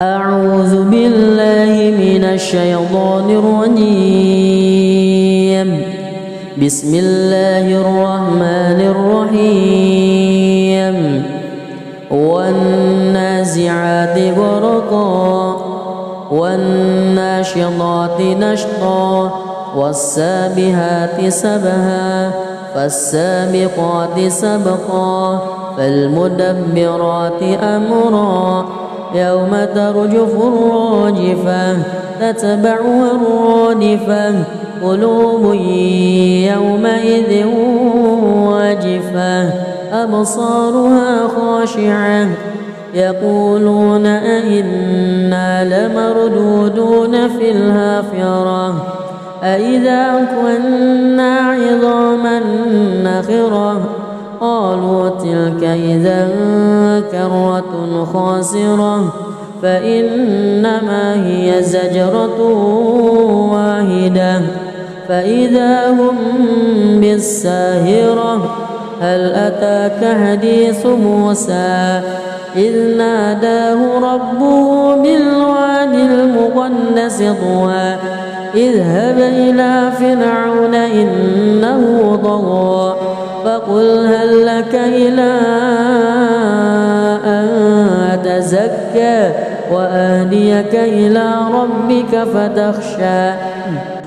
أعوذ بالله من الشيطان الرجيم. بسم الله الرحمن الرحيم. والنازعات غرقا والناشطات نشطا والسابحات سبها فالسابقات سبقا فالمدبرات أمرا يوم ترجف الراجفة تتبعها الرادفة قلوب يومئذ واجفة أبصارها خاشعة يقولون أئنا لمردودون في الحافرة أئذا كنا عظاما نخرة قالوا تلك إذا كرة خاسرة فإنما هي زجرة واحدة فإذا هم بالساهرة هل أتاك حديث موسى إذ ناداه ربه بالواد المقدس طوى اذهب إلى فرعون إنه طغى فقل هل لك إلى أن تزكى وأهديك إلى ربك فتخشى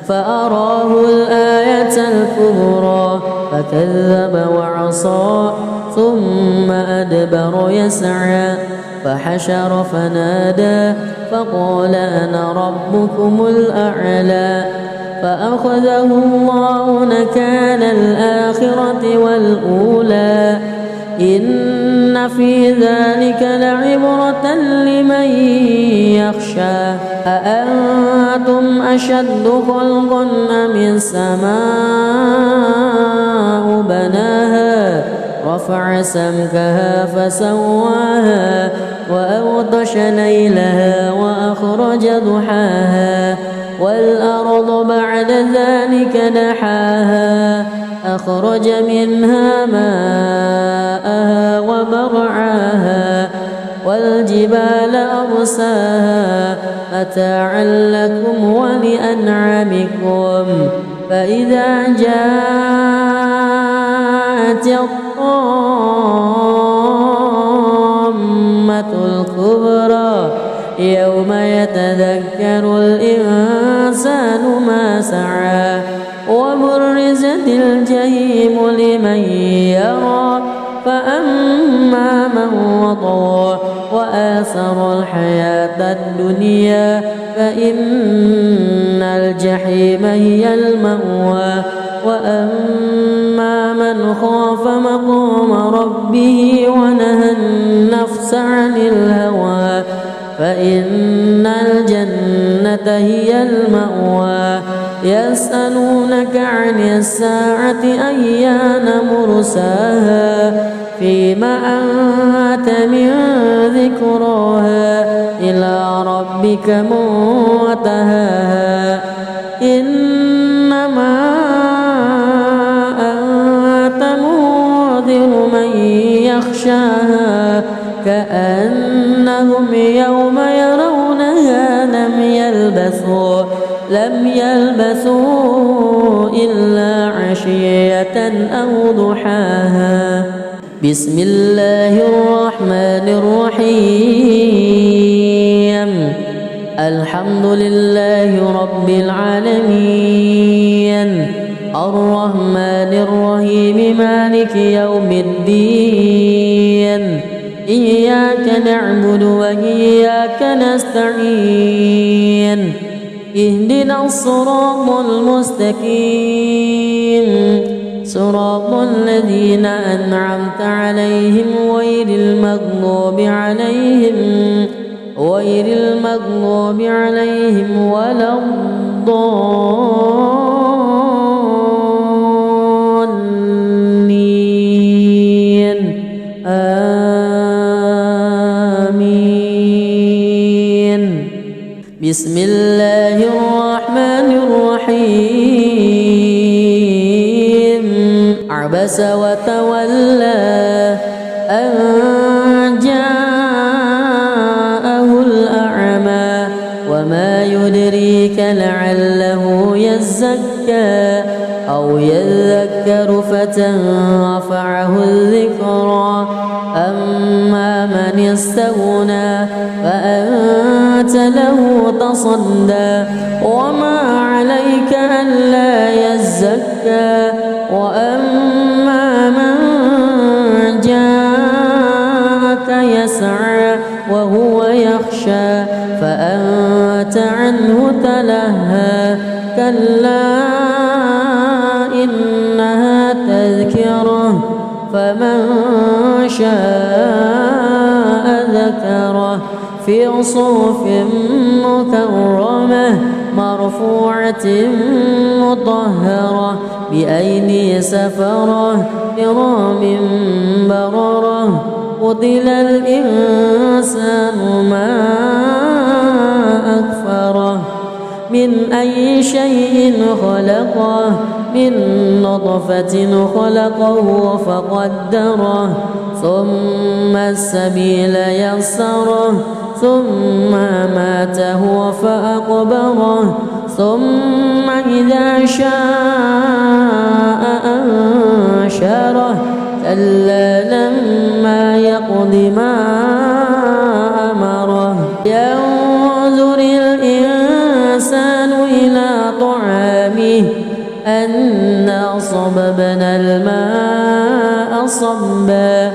فأراه الآية الكبرى فكذب وعصى ثم أدبر يسعى فحشر فنادى فقال أنا ربكم الأعلى فأخذه الله نكال الآخرة والأولى إن في ذلك لعبرة لمن يخشى أأنتم أشد خلقا أم السماء بناها رفع سمكها فسواها وأغطش ليلها وأخرج ضحاها والأرض بعد ذلك دحاها أخرج منها ماءها ومرعاها والجبال أرساها متاعا لكم ولأنعامكم فإذا جاءت الطامة الكبرى يوم يتذكر الإنسان ما سعى وبرزت الجحيم لمن يرى فأما من وطغى وآثر الحياة الدنيا فإن الجحيم هي المأوى وأما من خاف مقام ربه ونهى النفس عن الهوى فإن الجنة هي المأوى يسألونك عن الساعة أيان مرساها فيما أنت من ذكراها إلى ربك منتهاها إنما أنت منذر من يخشاها كأنهم يوم يرونها لم يلبثوا إلا عشية أو ضحاها بسم الله الرحمن الرحيم الحمد لله رب العالمين الرحمن الرحيم مالك يوم الدين إياك نعبد وإياك نستعين اهدنا الصراط المستقيم صراط الذين أنعمت عليهم غير المغضوب عليهم ولا الضالين آمين بسم الله الرحمن الرحيم عبس وتولى أن جاءه الأعمى يدريك لعله يزكى أو يذكر فتنفعه الذكرى أما من استغنى فأنت له تصدى وما عليك ألا يزكى وأما من جاءك يسعى وهو يخشى فأنت عنه تلهى كلا إنها تذكرة فمن شاء ذكره في صحف مكرمة مرفوعة مطهرة بأيدي سفرة كرام بررة قتل الإنسان ما أكفره من أي شيء خلقه من نطفة خلقه فقدره ثم السبيل يسره ثم ماته فأقبره ثم إذا شاء أنشره كلا لما يقض ما أمره ينظر الإنسان إلى طعامه أنا صببنا الماء صبا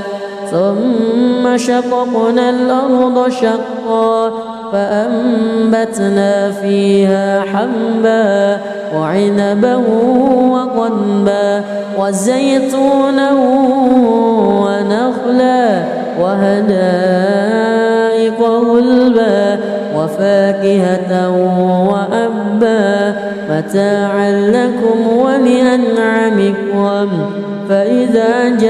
ثم شققنا الأرض شقا فأنبتنا فيها حبا وعنبا وقضبا وزيتونا ونخلا وحدائق غلبا وفاكهة وأبا متاعا لكم ولأنعامكم فإذا جاءت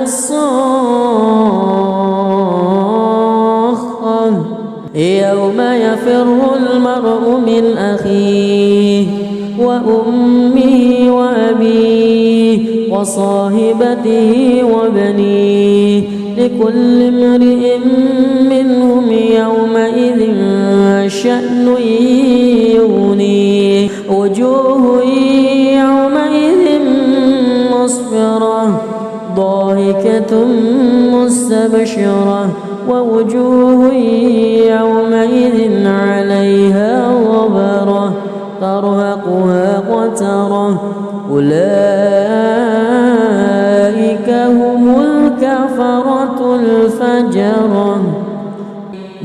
الصاخة يوم يفر المرء من أخيه وأمه وأبيه وصاحبته وبنيه لكل امرئ منهم يومئذ شأن يغنيه وجوه يومئذ مسفرة ضاحكة مستبشرة ووجوه يومئذ عليها غبرة ترهقها قترة أولئك هم الكفرة الفجرة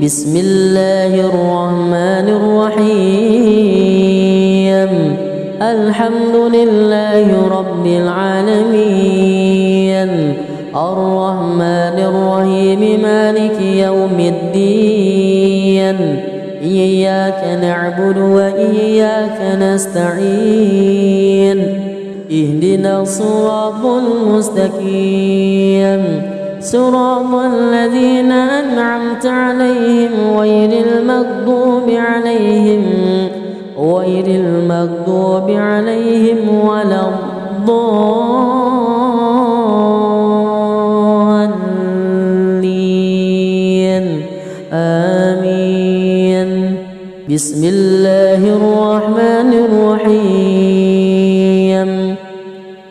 بسم الله الرحمن الرحيم الحمد لله رب العالمين الرحمن الرحيم مالك يوم الدين إياك نعبد وإياك نستعين اهدنا الصراط المستقيم صراط الذين أنعمت عليهم غير المغضوب عليهم ولا الضالين آمين بسم الله الرحمن الرحيم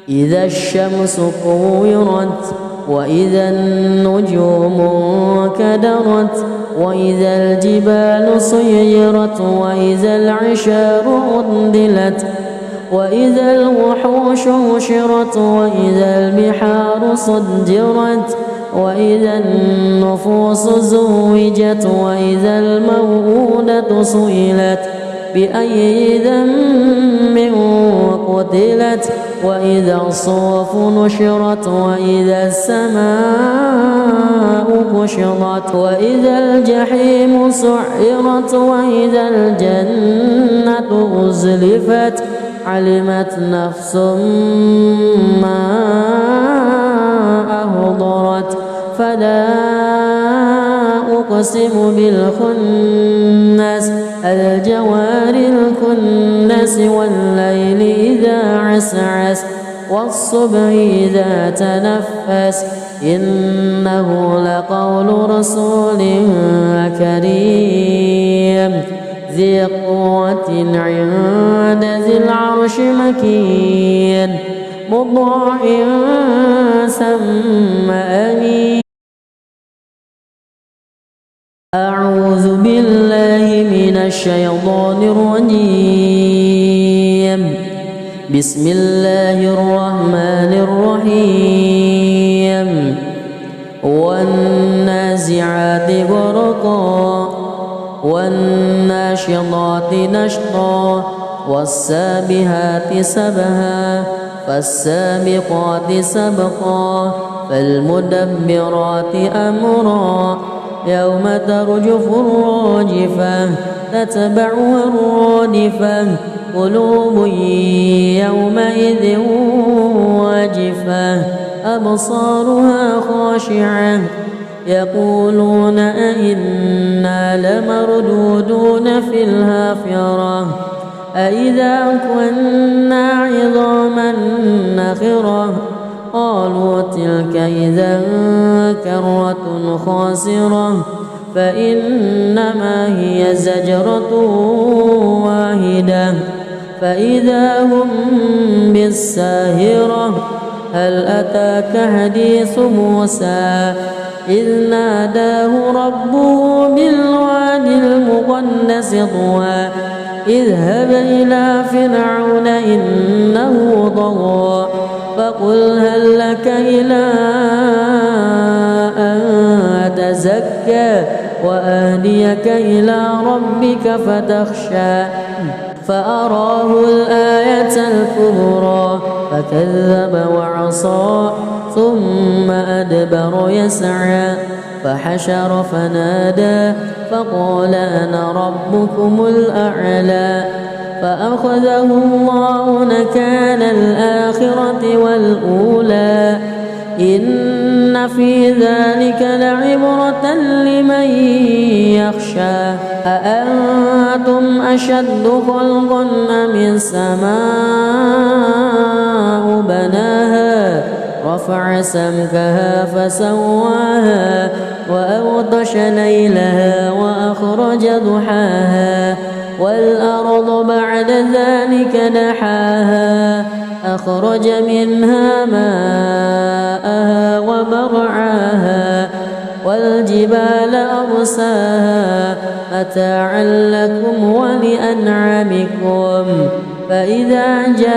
إذا الشمس كورت وإذا النجوم كدرت وإذا الجبال سيرت وإذا العشار عطلت وإذا الوحوش حشرت وإذا البحار سجرت وإذا النفوس زوجت وإذا الموءودة سئلت بأي ذنب قتلت وإذا الصحف نشرت وإذا السماء كشطت وإذا الجحيم سعرت وإذا الجنة أزلفت علمت نفس ما أهضرت فلا أقسم بالخنس الجوار الكنس والليل إذا عسعس والصبح إذا تنفس إنه لقول رسول كريم ذي قوة عند ذي العرش مكين مطاع ثم أمين. أعوذ بالله من الشيطان الرجيم. بسم الله الرحمن الرحيم. والنازعات غرقا والناشطات نشطا والسابحات سبها فالسابقات سبقا فالمدبرات أمرا يوم ترجف الراجفة تتبعها الرادفة قلوب يومئذ واجفة أبصارها خاشعة يقولون أئنا لمردودون في الحافرة أئذا كنا عظاما نخرة قالوا تلك إذا كرة خاسرة فإنما هي زجرة واحدة فإذا هم بالساهرة. هل أتاك حديث موسى إذ ناداه ربه بالوادي المقدس طوى اذهب إلى فرعون إنه طغى فقل هل لك إلى أن تزكى وأهديك إلى ربك فتخشى فأراه الآية الكبرى فكذب وعصى ثم أدبر يسعى فحشر فنادى فقال أنا ربكم الأعلى فأخذه الله نكال الآخرة والأولى إن في ذلك لعبرة لمن يخشى. أأنتم أشد خلقا أم السماء بناها رفع سمكها فسواها وأغطش ليلها وأخرج ضحاها والأرض بعد ذلك دحاها أخرج منها ماءها ومرعاها والجبال أرساها متاعا لكم ولأنعامكم فإذا جاءت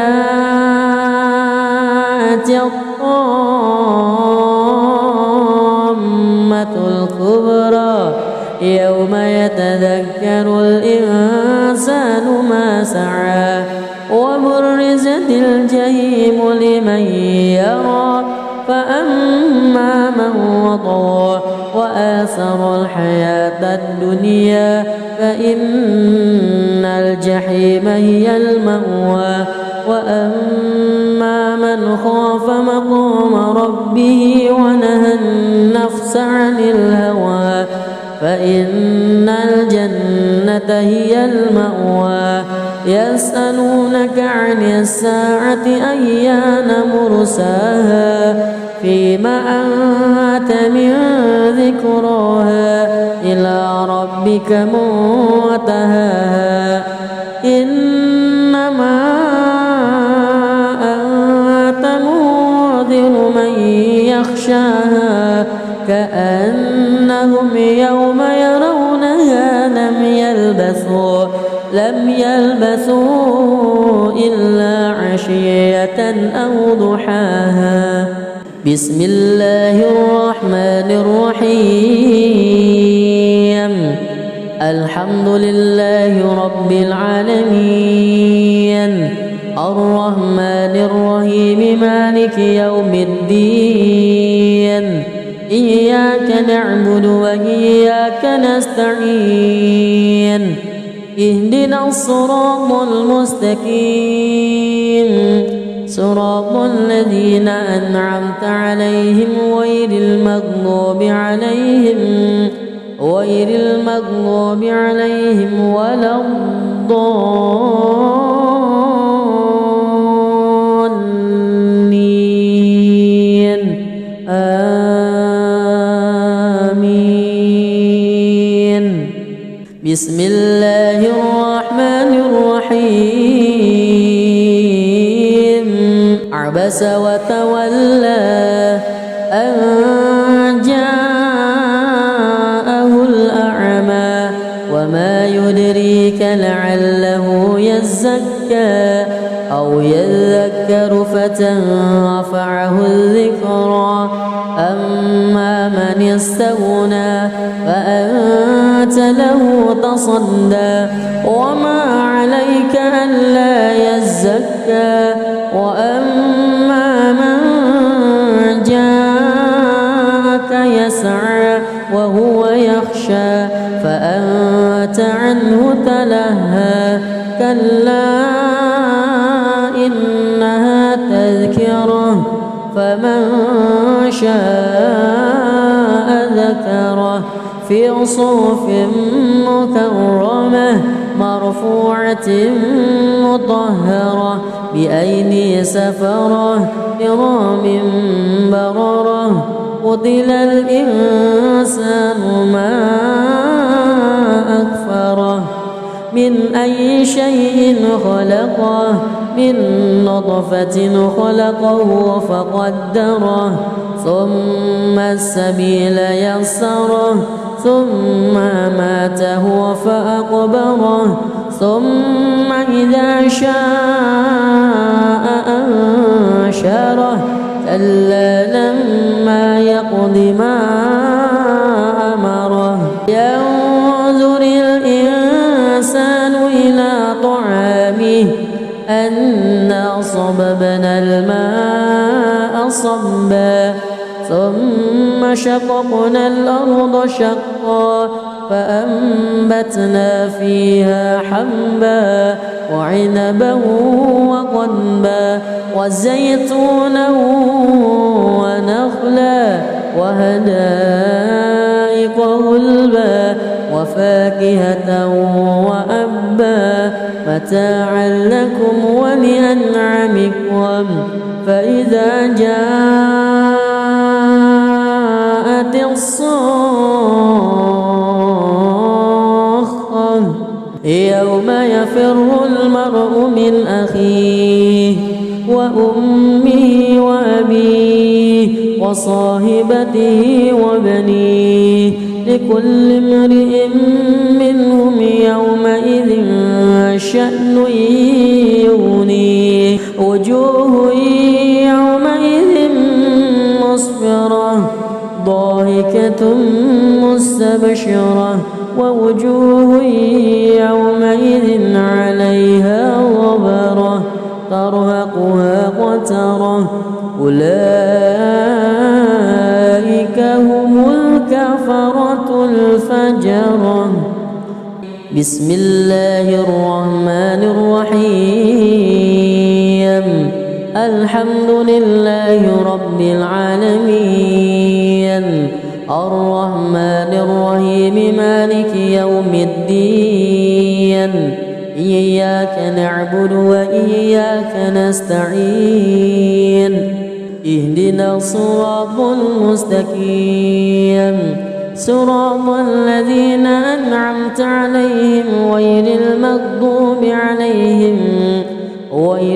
الطامة الكبرى يوم يتذكر الإنسان ما سعى وبرزت الجحيم لمن يرى فأما من وطغى وآثر الحياة الدنيا فإن الجحيم هي المأوى وأما من خاف مقام ربه ونهى النفس عن الهوى فإن الجنة هي المأوى. يسألونك عن الساعة أيان مرساها فيما أنت من ذكراها إلى ربك منتهاها إنما أنت منذر من يخشاها كأنهم يوم يرونها لم يلبثوا إلا عشية أو ضحاها. بسم الله الرحمن الرحيم. الحمد لله رب العالمين الرحمن الرحيم مالك يوم الدين إياك نعبد وإياك نستعين اهدنا الصراط المستقيم صراط الذين أنعمت عليهم غير المغضوب عليهم ولا الضالين. بسم الله الرحمن الرحيم عبس وتولى أن جاءه الأعمى وما يدريك لعله يزكى أو يذكر فتنفعه الذكرى أما من استغنى فأنت له تصدى وما عليك ألا يزكى وأما من جاءك يسعى وهو يخشى فأنت عنه تلهى كلا إنها تذكرة فمن شاء ذكره في صحف مكرمة مرفوعة مطهرة بأيدي سفرة كرام بررة قتل الإنسان ما أكفره من أي شيء خلقه من نطفة خلقه فقدره ثم السبيل يسره ثم أماته فأقبره ثم إذا شاء أنشره كلا لما يقض ما أمره ينظر الإنسان إلى طعامه أنا صببنا الماء صبا ثم شققنا الأرض شقا فأنبتنا فيها حبا وعنبا وقضبا وزيتونا ونخلا وحدائق غلبا وفاكهة وأبا متاعا لكم ولأنعامكم فإذا جاءت الصاخة يوم يفر المرء من أخيه وأمه وأبيه وصاحبته وبنيه لكل امرئ منهم يومئذ شأن يغنيه وجوه يومئذ مسفرة ضاحكة مستبشرة ووجوه يومئذ عليها غبرة ترهقها قترة أولئك هم الكفرة الفجرة بسم الله الرحمن الرحيم الحمد لله رب العالمين الرحمن الرحيم مالك يوم الدين إياك نعبد وإياك نستعين اهدنا الصراط المستقيم صراط الذين أنعمت عليهم غير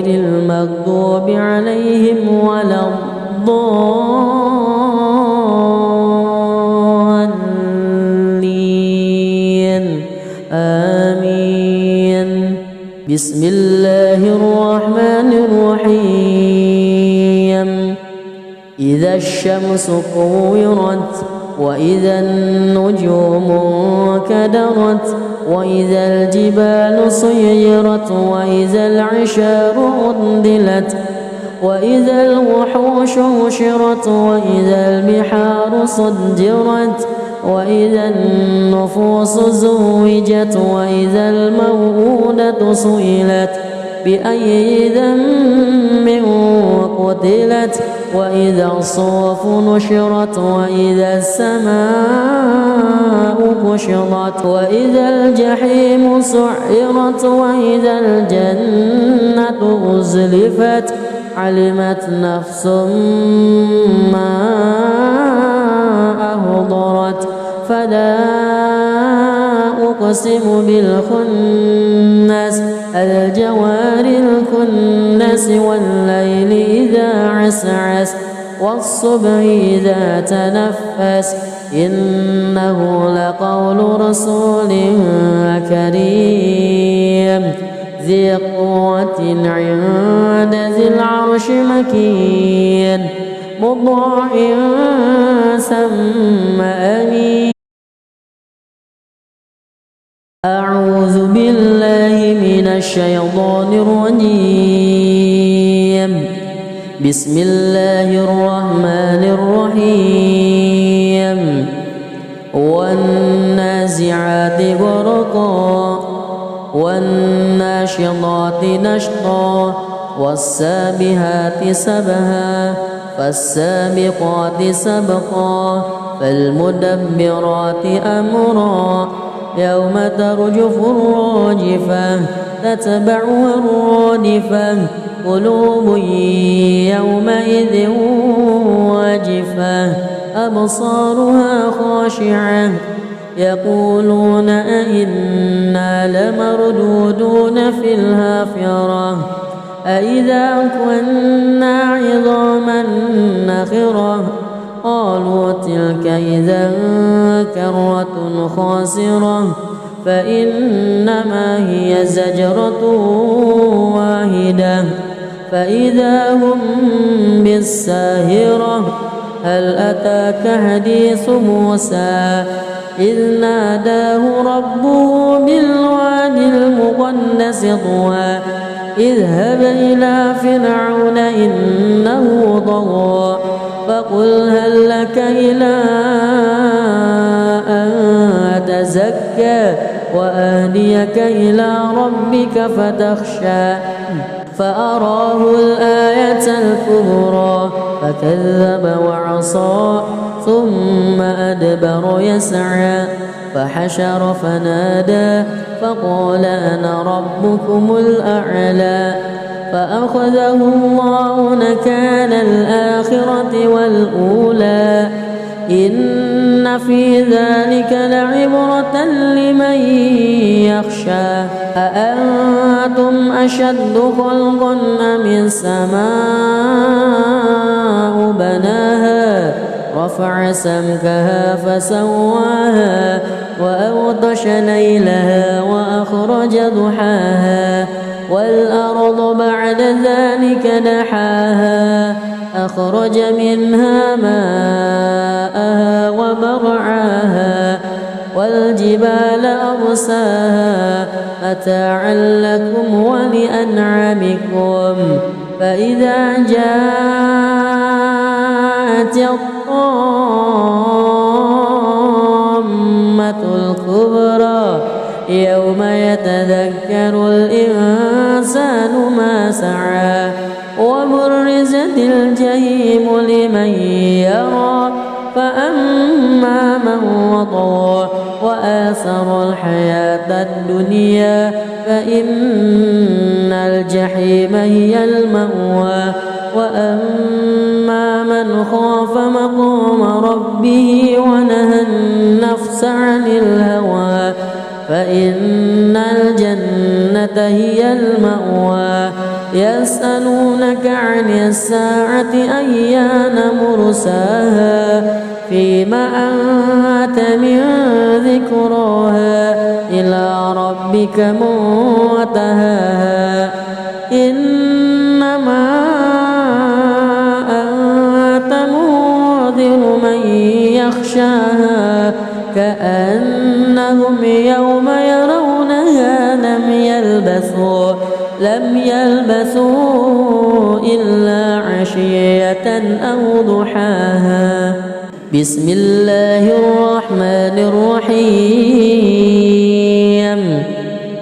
المغضوب عليهم ولا الضالين آمين بسم الله الرحمن الرحيم إذا الشمس كورت وإذا النجوم انكدرت وإذا الجبال سيرت وإذا العشار عطلت وإذا الوحوش حشرت وإذا البحار سجرت وإذا النفوس زوجت وإذا الموءودة سئلت بأي ذنب قتلت وإذا الصحف نشرت وإذا السماء كشطت وإذا الجحيم سعرت وإذا الجنة أزلفت علمت نفس ما أهضرت فلا أقسم بالخنس الجوار الكنس والليل إذا عسعس والصبح إذا تنفس إنه لقول رسول كريم ذي قوة عند ذي العرش مكين مطاع ثم أمين. أعوذ بالله من الشيطان الرجيم. بسم الله الرحمن الرحيم. والنازعات غرقا والناشطات نشطا والسابحات سبها فالسابقات سبقا فالمدبرات أمرا يوم ترجف الراجفة تتبعها الرادفة قلوب يومئذ واجفة أبصارها خاشعة يقولون أئنا لمردودون في الحافرة أئذا كنا عظاما نخرة قالوا تلك إذا كرة خاسرة فإنما هي زجرة واحدة فإذا هم بالساهرة. هل أتاك حديث موسى إذ ناداه ربه بالوادي المقدس طوى اذهب إلى فرعون إنه طغى فقل هل لك إلى أن تزكى وأهديك إلى ربك فتخشى فأراه الآية الكبرى فكذب وعصى ثم أدبر يسعى فحشر فنادى فقال أنا ربكم الأعلى فأخذه الله نكال الآخرة والأولى إن في ذلك لعبرة لمن يخشى. أأنتم أشد خلقا أم السماء بناها رفع سمكها فسواها وأغطش ليلها وأخرج ضحاها والأرض بعد ذلك دحاها أخرج منها ماءها ومرعاها والجبال أرساها متاعا لكم ولأنعامكم فإذا جاءت الطامة الكبرى يوم يتذكر الإنسان ما سعى وبرزت الجحيم لمن يرى فأما من وطغى وآثر الحياة الدنيا فإن الجحيم هي المأوى وأما من خاف مقام ربه ونهى النفس عن الهوى فإن الجنة هي المأوى. يسألونك عن الساعة أيان مرساها فيما أنت من ذكراها إلى ربك منتهاها إنما أنت منذر من يخشاها كأنهم يوم يرونها لم يلبثوا إلا عشية أو ضحاها. بسم الله الرحمن الرحيم.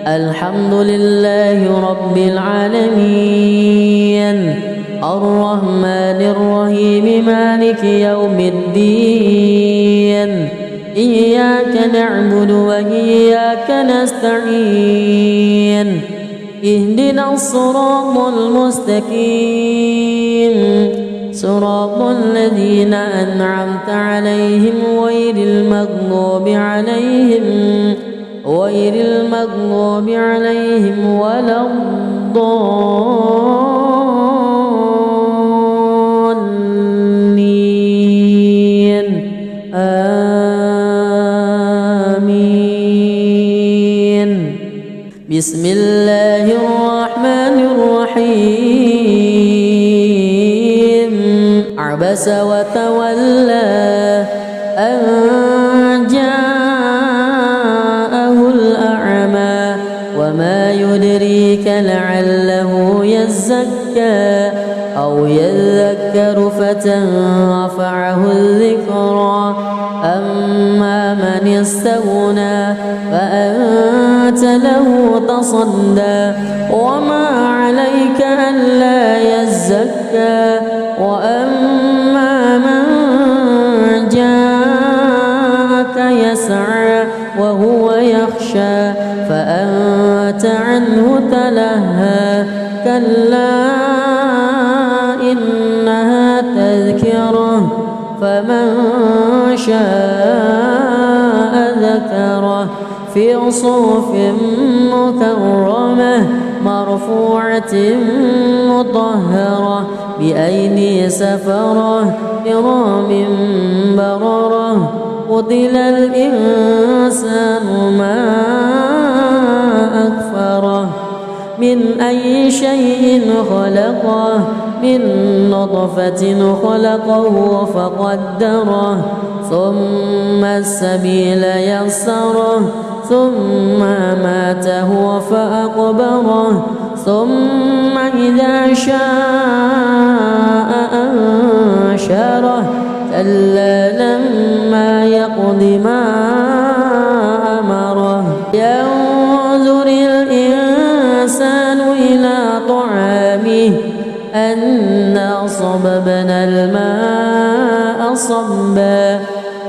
الحمد لله رب العالمين الرحمن الرحيم مالك يوم الدين إياك نعبد وإياك نستعين اهدنا الصراط المستقيم صراط الذين أنعمت عليهم غير المغضوب عليهم ولا غير المغضوب عليهم ولا الضالين آمين. بسم الله الرحمن الرحيم. عبس وتولى أن جاءه الأعمى وما يدريك لعله يزكى أو يذكر فتنفعه الذكرى. أما من استغنى فأنت له تصدى وما عليك ألا يزكى. وأما من جاءك يسعى وهو يخشى فأنت عنه تلهى. كلا إنها تذكرة فمن شاء ذكره في صحف مكرمة مرفوعة مطهرة بأيدي سفرة كرام بررة. قتل الإنسان ما أكفره من أي شيء خلقه من نطفة خلقه فقدره ثم السبيل يسره ثم ماته فأقبره ثم إذا شاء أنشره. كلا لما يقض ما أمره. ينظر الإنسان إلى طعامه أنا صببنا الماء صبا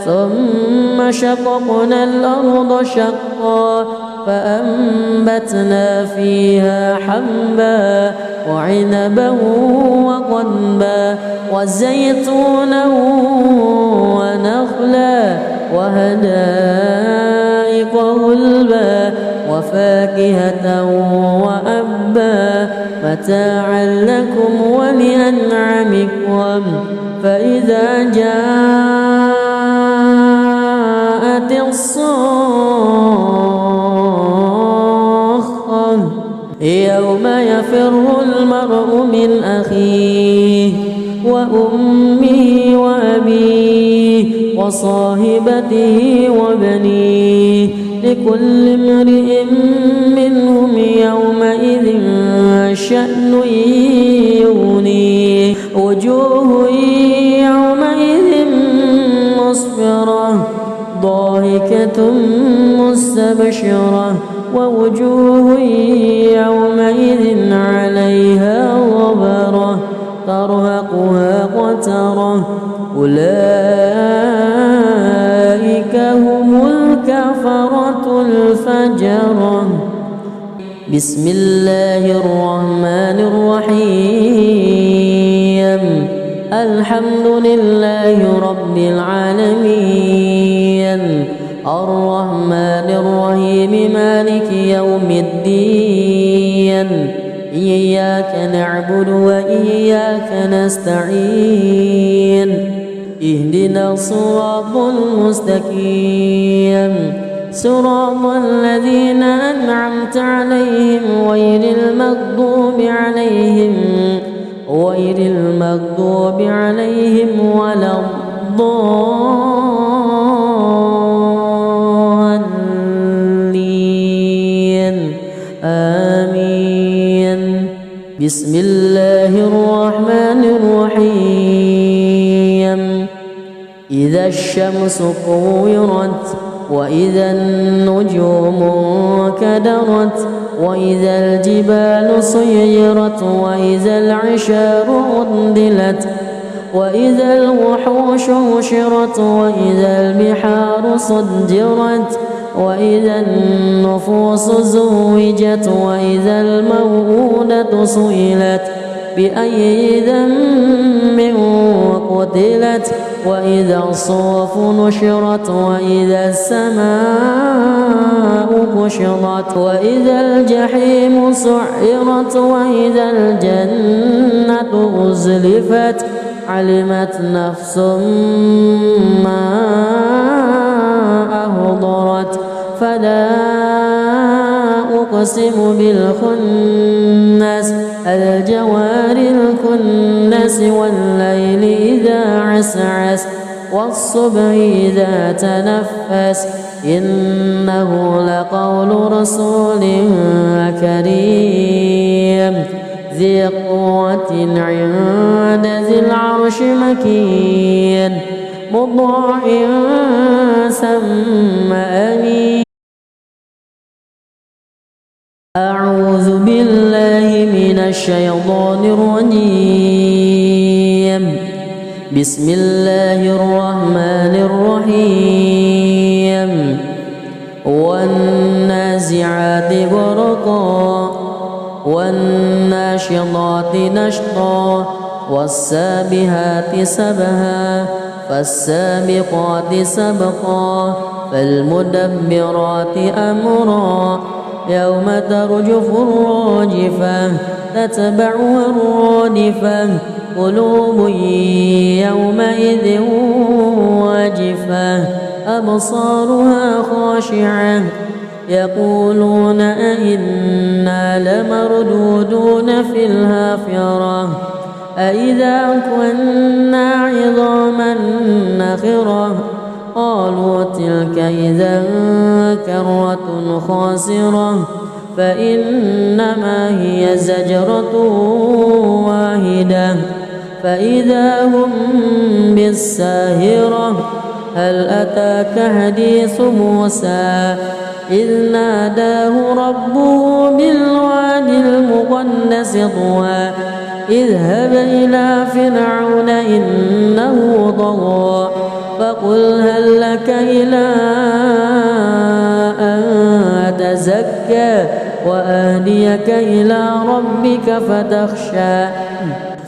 ثم شققنا الأرض شقا فأنبتنا فيها حبا وعنبا وقضبا وزيتونا ونخلا وحدائق غلبا وفاكهة وأبا متاعا لكم ولأنعامكم. فإذا جاءت الصاخة يوم يفر المرء من أخيه وأمه وأبيه وصاحبته وبنيه لكل امرئ منهم يومئذ شأن يغنيه. وجوه يومئذ مسفرة ضاحكة مستبشرة ووجوه يومئذ عليها غبرة ترهقها قترة. أولئك هم الكفرة الفجرة. بسم الله الرحمن الرحيم. الحمد لله رب العالمين الرحمن الرحيم مالك يوم الدين. إياك نعبد وإياك نستعين. اهدنا الصراط المستقيم صراط الذين أنعمت عليهم غير المغضوب عليهم ولا الضالين آمين. بسم الله الرحمن الرحيم. إذا الشمس كورت وإذا النجوم انكدرت وإذا الجبال سيرت وإذا العشار عطلت وإذا الوحوش حشرت وإذا البحار سجرت وإذا النفوس زوجت وإذا الموءودة سئلت بأي ذنب قتلت وإذا الصحف نشرت وإذا السماء كشطت وإذا الجحيم سعرت وإذا الجنة أزلفت علمت نفس ما أهضرت فلا أقسم بالخنس الجوار الكنس والليل إذا عسعس والصبح إذا تنفس إنه لقول رسول كريم ذي قوة عند ذي العرش مكين مطاع ثم أمين. أعوذ بالله من الشيطان الرجيم. بسم الله الرحمن الرحيم. والنازعات غرقا والناشطات نشطا والسابحات سبها فالسابقات سبقا فالمدبرات أمرا يوم ترجف الراجفة تتبعها الرادفة قلوب يومئذ واجفة أبصارها خاشعة يقولون أئنا لمردودون في الحافرة أئذا كنا عظاما نخرة قالوا تلك إذا كرة خاسرة فإنما هي زجرة واحدة فإذا هم بالساهرة هل أتاك حديث موسى إذ ناداه ربه بالوادي المقدس طوى اذهب إلى فرعون إنه طغى فقل هل لك إلى أن تزكى وأهديك إلى ربك فتخشى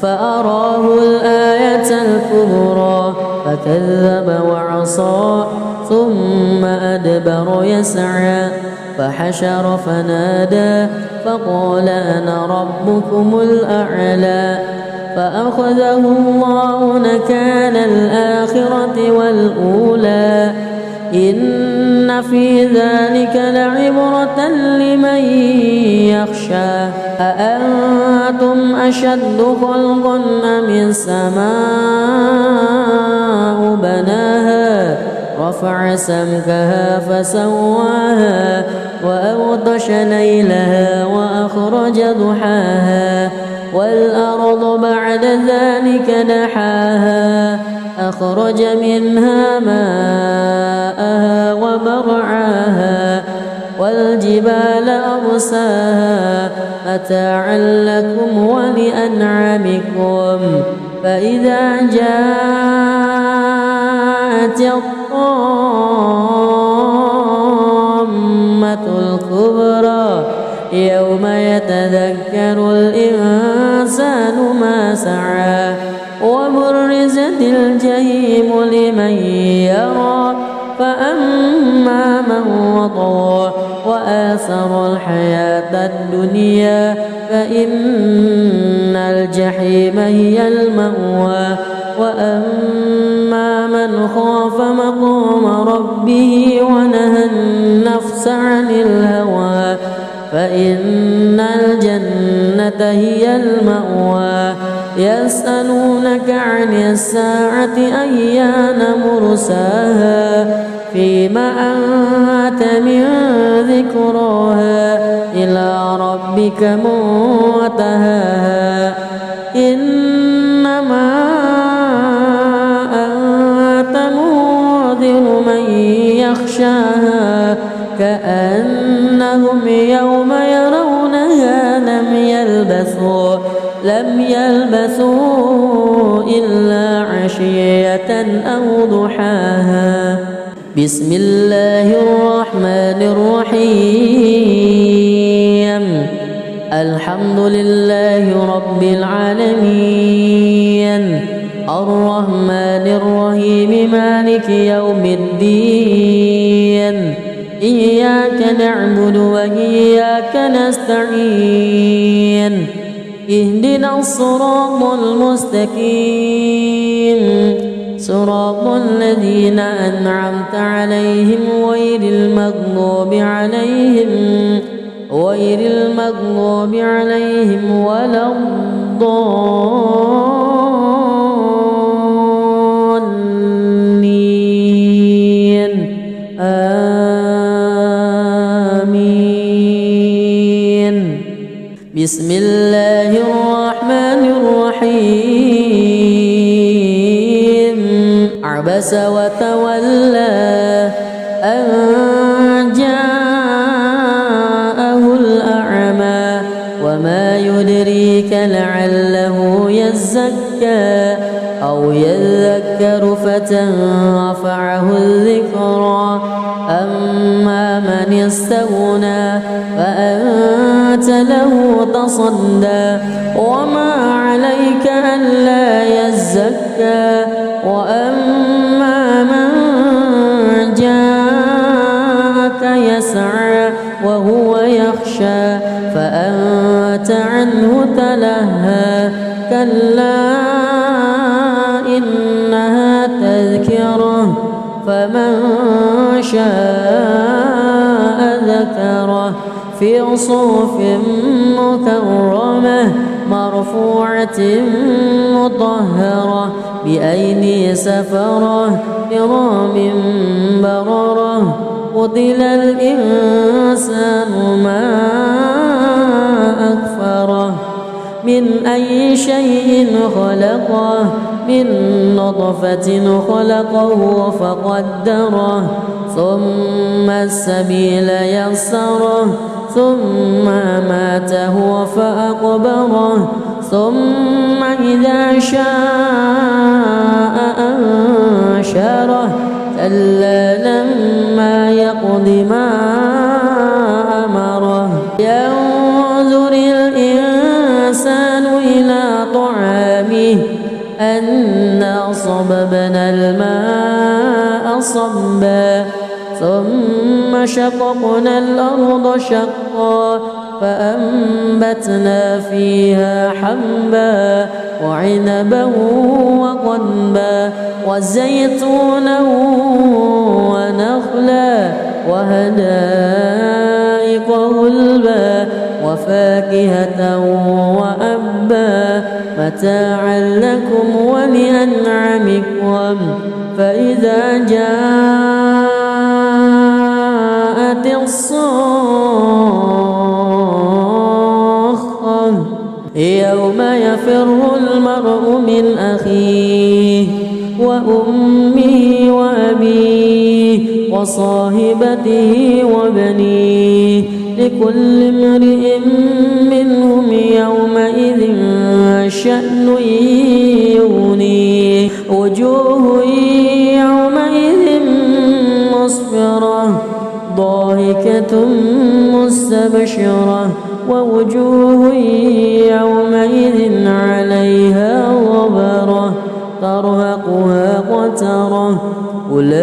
فأراه الآية الكبرى فكذب وعصى ثم أدبر يسعى فحشر فنادى فقال أنا ربكم الأعلى فأخذه الله نكال الآخرة والأولى إن في ذلك لعبرة لمن يخشى أأنتم أشد خلقا أم السماء بناها رفع سمكها فسواها وأغطش ليلها وأخرج ضحاها والأرض بعد ذلك دحاها أخرج منها ماءها ومرعاها والجبال أرساها متاعا لكم ولأنعامكم فإذا جاءت الطامة الكبرى يوم يتذكر الإنسان ما سعى وبرزت الجحيم لمن يرى فأما من وطغى وآثر الحياة الدنيا فإن الجحيم هي المأوى وأما من خاف مقام ربه ونهى النفس عن الهوى فإن الجنة هي المأوى يسألونك عن الساعة أيان مرساها فيما أنت من ذكراها إلى ربك منتهاها إنما أنت منذر من يخشاها كأنهم يوم يرونها لم يلبثوا إلا عشية أو ضحاها. بسم الله الرحمن الرحيم. الحمد لله رب العالمين الرحمن مالك يوم الدين إياك نعبد وإياك نستعين اهدنا الصراط المستقيم صراط الذين أنعمت عليهم غير المغضوب عليهم ولا الضالين آمين. بسم الله الرحمن الرحيم. عبس وتولى أن جاءه الأعمى وما يدريك لعله يزكى أو يذكر فتنفعه الذكرى أما من استغنى فأنت له تصدى وما عليك ألا يزكى وأما من جاءك يسعى وهو يخشى فأنت عنه تلهى كلا إنها تذكرة فمن شاء ذكره في صحف مكرمة مرفوعة مطهرة بأيدي سفرة كرام بررة. قتل الإنسان ما أكفره من أي شيء خلقه من نطفة خلقه فقدره ثم السبيل يسره ثم أماته فأقبره ثم إذا شاء أنشره كلا لما يقض ما أمره. ينظر الإنسان إلى طعامه أنا صببنا الماء صبا ثم شققنا الأرض شقا فأنبتنا فيها حبا وعنبا وقضبا وزيتونا ونخلا وحدائق غلبا وفاكهة وأبا متاعا لكم ولأنعامكم. فإذا جاءت الصاخة يوم يفر المرء من أخيه وأمه وأبيه وصاحبته وبنيه لكل امرئ منهم يومئذ شأن يغنيه. وجوه يومئذ مسفرة ضاحكة مستبشرة ووجوه يومئذ عليها غبرة ترهقها قترة أولئك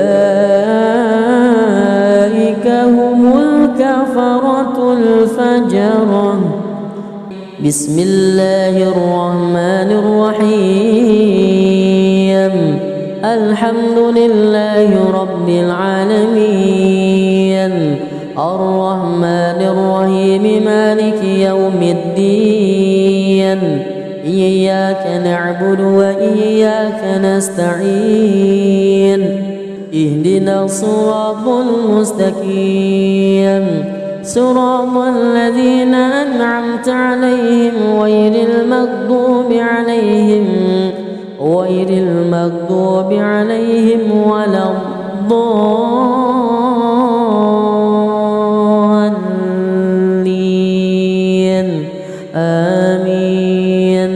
هم الكفرة الفجرة. بسم الله الرحمن الرحيم. الحمد لله رب العالمين الرحمن الرحيم مالك يوم الدين إياك نعبد وإياك نستعين اهدنا الصراط المستقيم صراط الذين أنعمت عليهم غير المغضوب عليهم ولا الضالين آمين.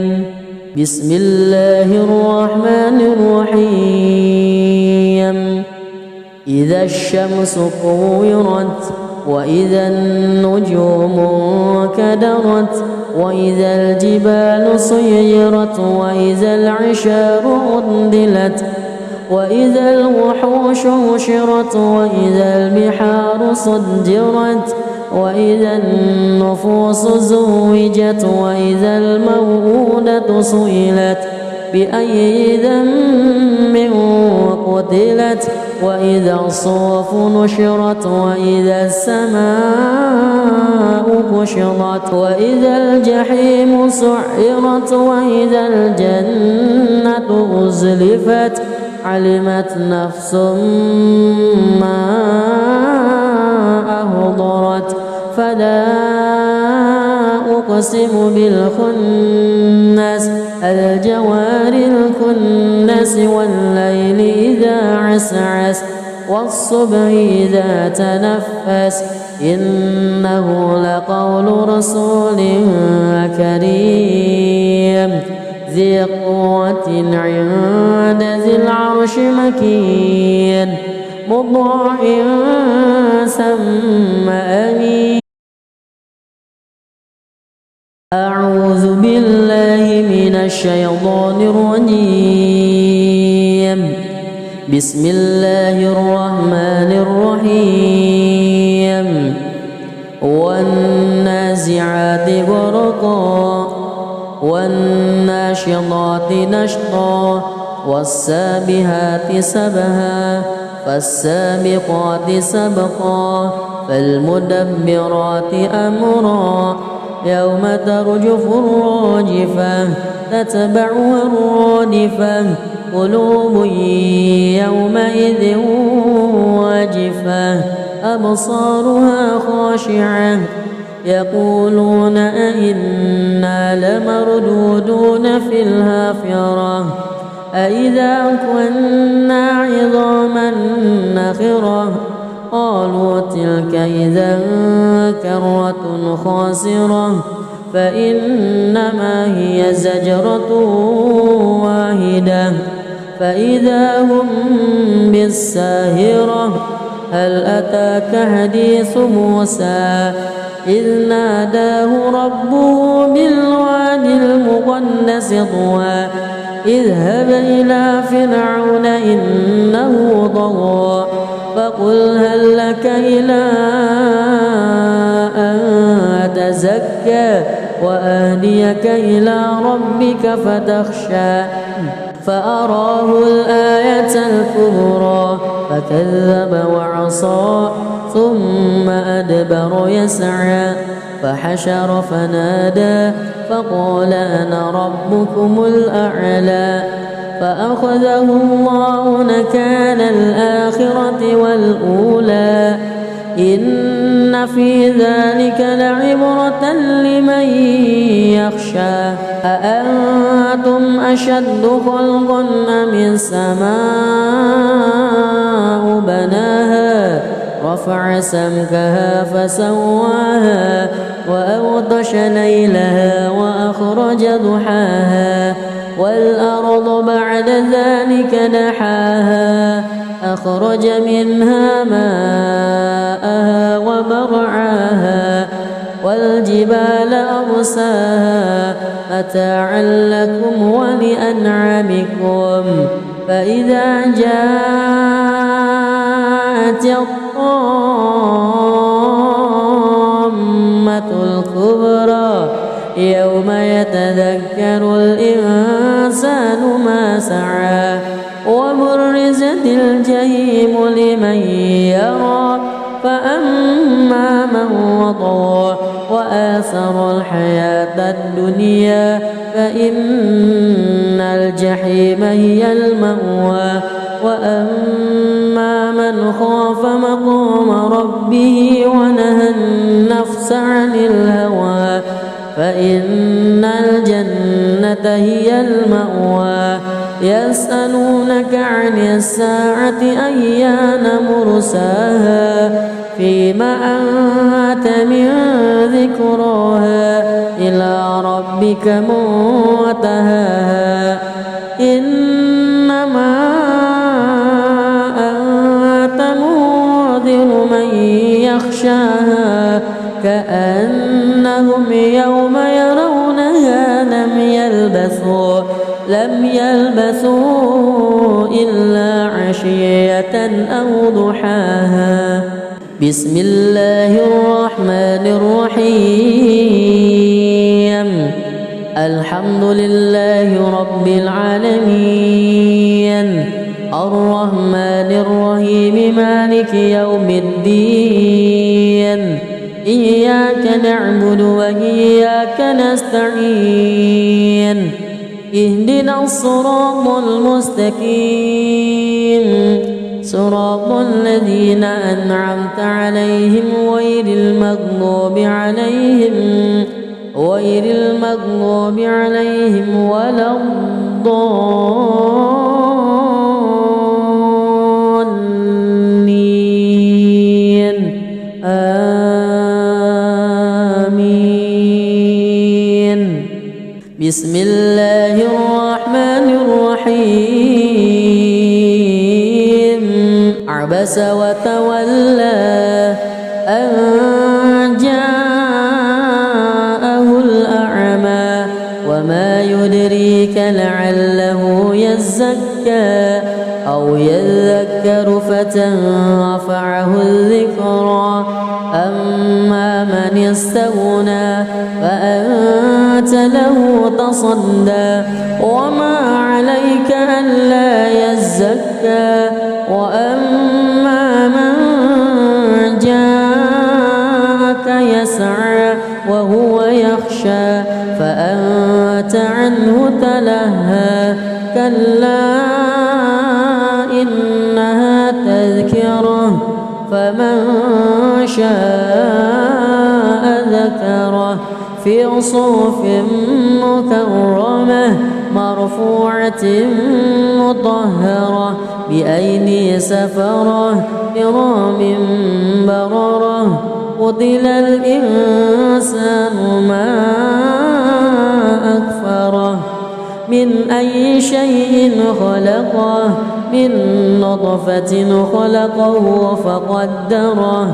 بسم الله الرحمن الرحيم. إذا الشمس كورت وإذا النجوم كدرت وإذا الجبال سيرت وإذا العشار عطلت وإذا الوحوش حشرت وإذا البحار سجرت وإذا النفوس زوجت وإذا الموءودة سئلت بأي ذنب قتلت وإذا الصحف نشرت وإذا السماء كشطت وإذا الجحيم سعرت وإذا الجنة أزلفت علمت نفس ما أهضرت فلا أقسم بالخنس الجوار الكنس والليل إذا عسعس والصبح إذا تنفس إنه لقول رسول كريم ذي قوة عند ذي العرش مكين مطاع ثم أمين. أعوذ بالله من الشيطان الرجيم. بسم الله الرحمن الرحيم. والنازعات غرقا والناشطات نشطا والسابحات سبها فالسابقات سبقا فالمدبرات أمرا يوم ترجف الراجفة تتبعها الرادفة قلوب يومئذ واجفة أبصارها خاشعة يقولون أئنا لمردودون في الحافرة أئذا كنا عظاما نخرة قالوا تلك إذا كرة خاسرة فإنما هي زجرة واحدة فإذا هم بالساهرة هل أتاك حديث موسى إذ ناداه ربه بالواد المقدس طوى اذهب إلى فرعون إنه طغى فقل هل لك إلى أن تزكى وأهديك إلى ربك فتخشى فأراه الآية الكبرى فكذب وعصى ثم أدبر يسعى فحشر فنادى فقال أنا ربكم الأعلى فأخذه الله نكال الآخرة والأولى إن في ذلك لعبرة لمن يخشى أأنتم أشد خلقا أم السماء بناها رفع سمكها فسواها وأغطش ليلها وأخرج ضحاها والأرض بعد ذلك دحاها أخرج منها ماءها ومرعاها والجبال أرساها متاعا لكم ولأنعامكم فإذا جاءت الطامة الكبرى يوم يتذكر الإنسان ما سعى وبرزت الجحيم لمن يرى فأما من وطغى وآثر الحياة الدنيا فإن الجحيم هي المأوى وأما من خاف مقام ربه ونهى النفس عن الهوى فإن الجنة هي المأوى يسألونك عن الساعة أيان مرساها فيما أنت من ذكراها إلى ربك منتهاها إنما أنت منذر من يخشاها كأنهم يوم يرونها لم يلبثوا لم يلبثوا إلا عشية أو ضحاها. بسم الله الرحمن الرحيم. الحمد لله رب العالمين، الرحمن الرحيم، مالك يوم الدين. إياك نعبد وإياك نستعين. اهدنا الصراط المستقيم، صراط الذين أنعمت عليهم غير المغضوب عليهم ولا الضالين. آمين. بسم الله الرحمن الرحيم. عبس وتولى أن جاءه الأعمى وما يدريك لعله يزكى أو يذكر فتنفعه الذكرى. أما من استغنى فأنت له تصدى وما عليك ألا يزكى. وأما من جاءك يسعى وهو يخشى فأنت عنه تلهى. كلا إنها تذكرة فمن شاء ذكره في صحف مكرمة مرفوعة مطهرة بأيدي سفرة كرام بررة. قتل الإنسان ما أكفره. من أي شيء خلقه؟ من نطفة خلقه فقدره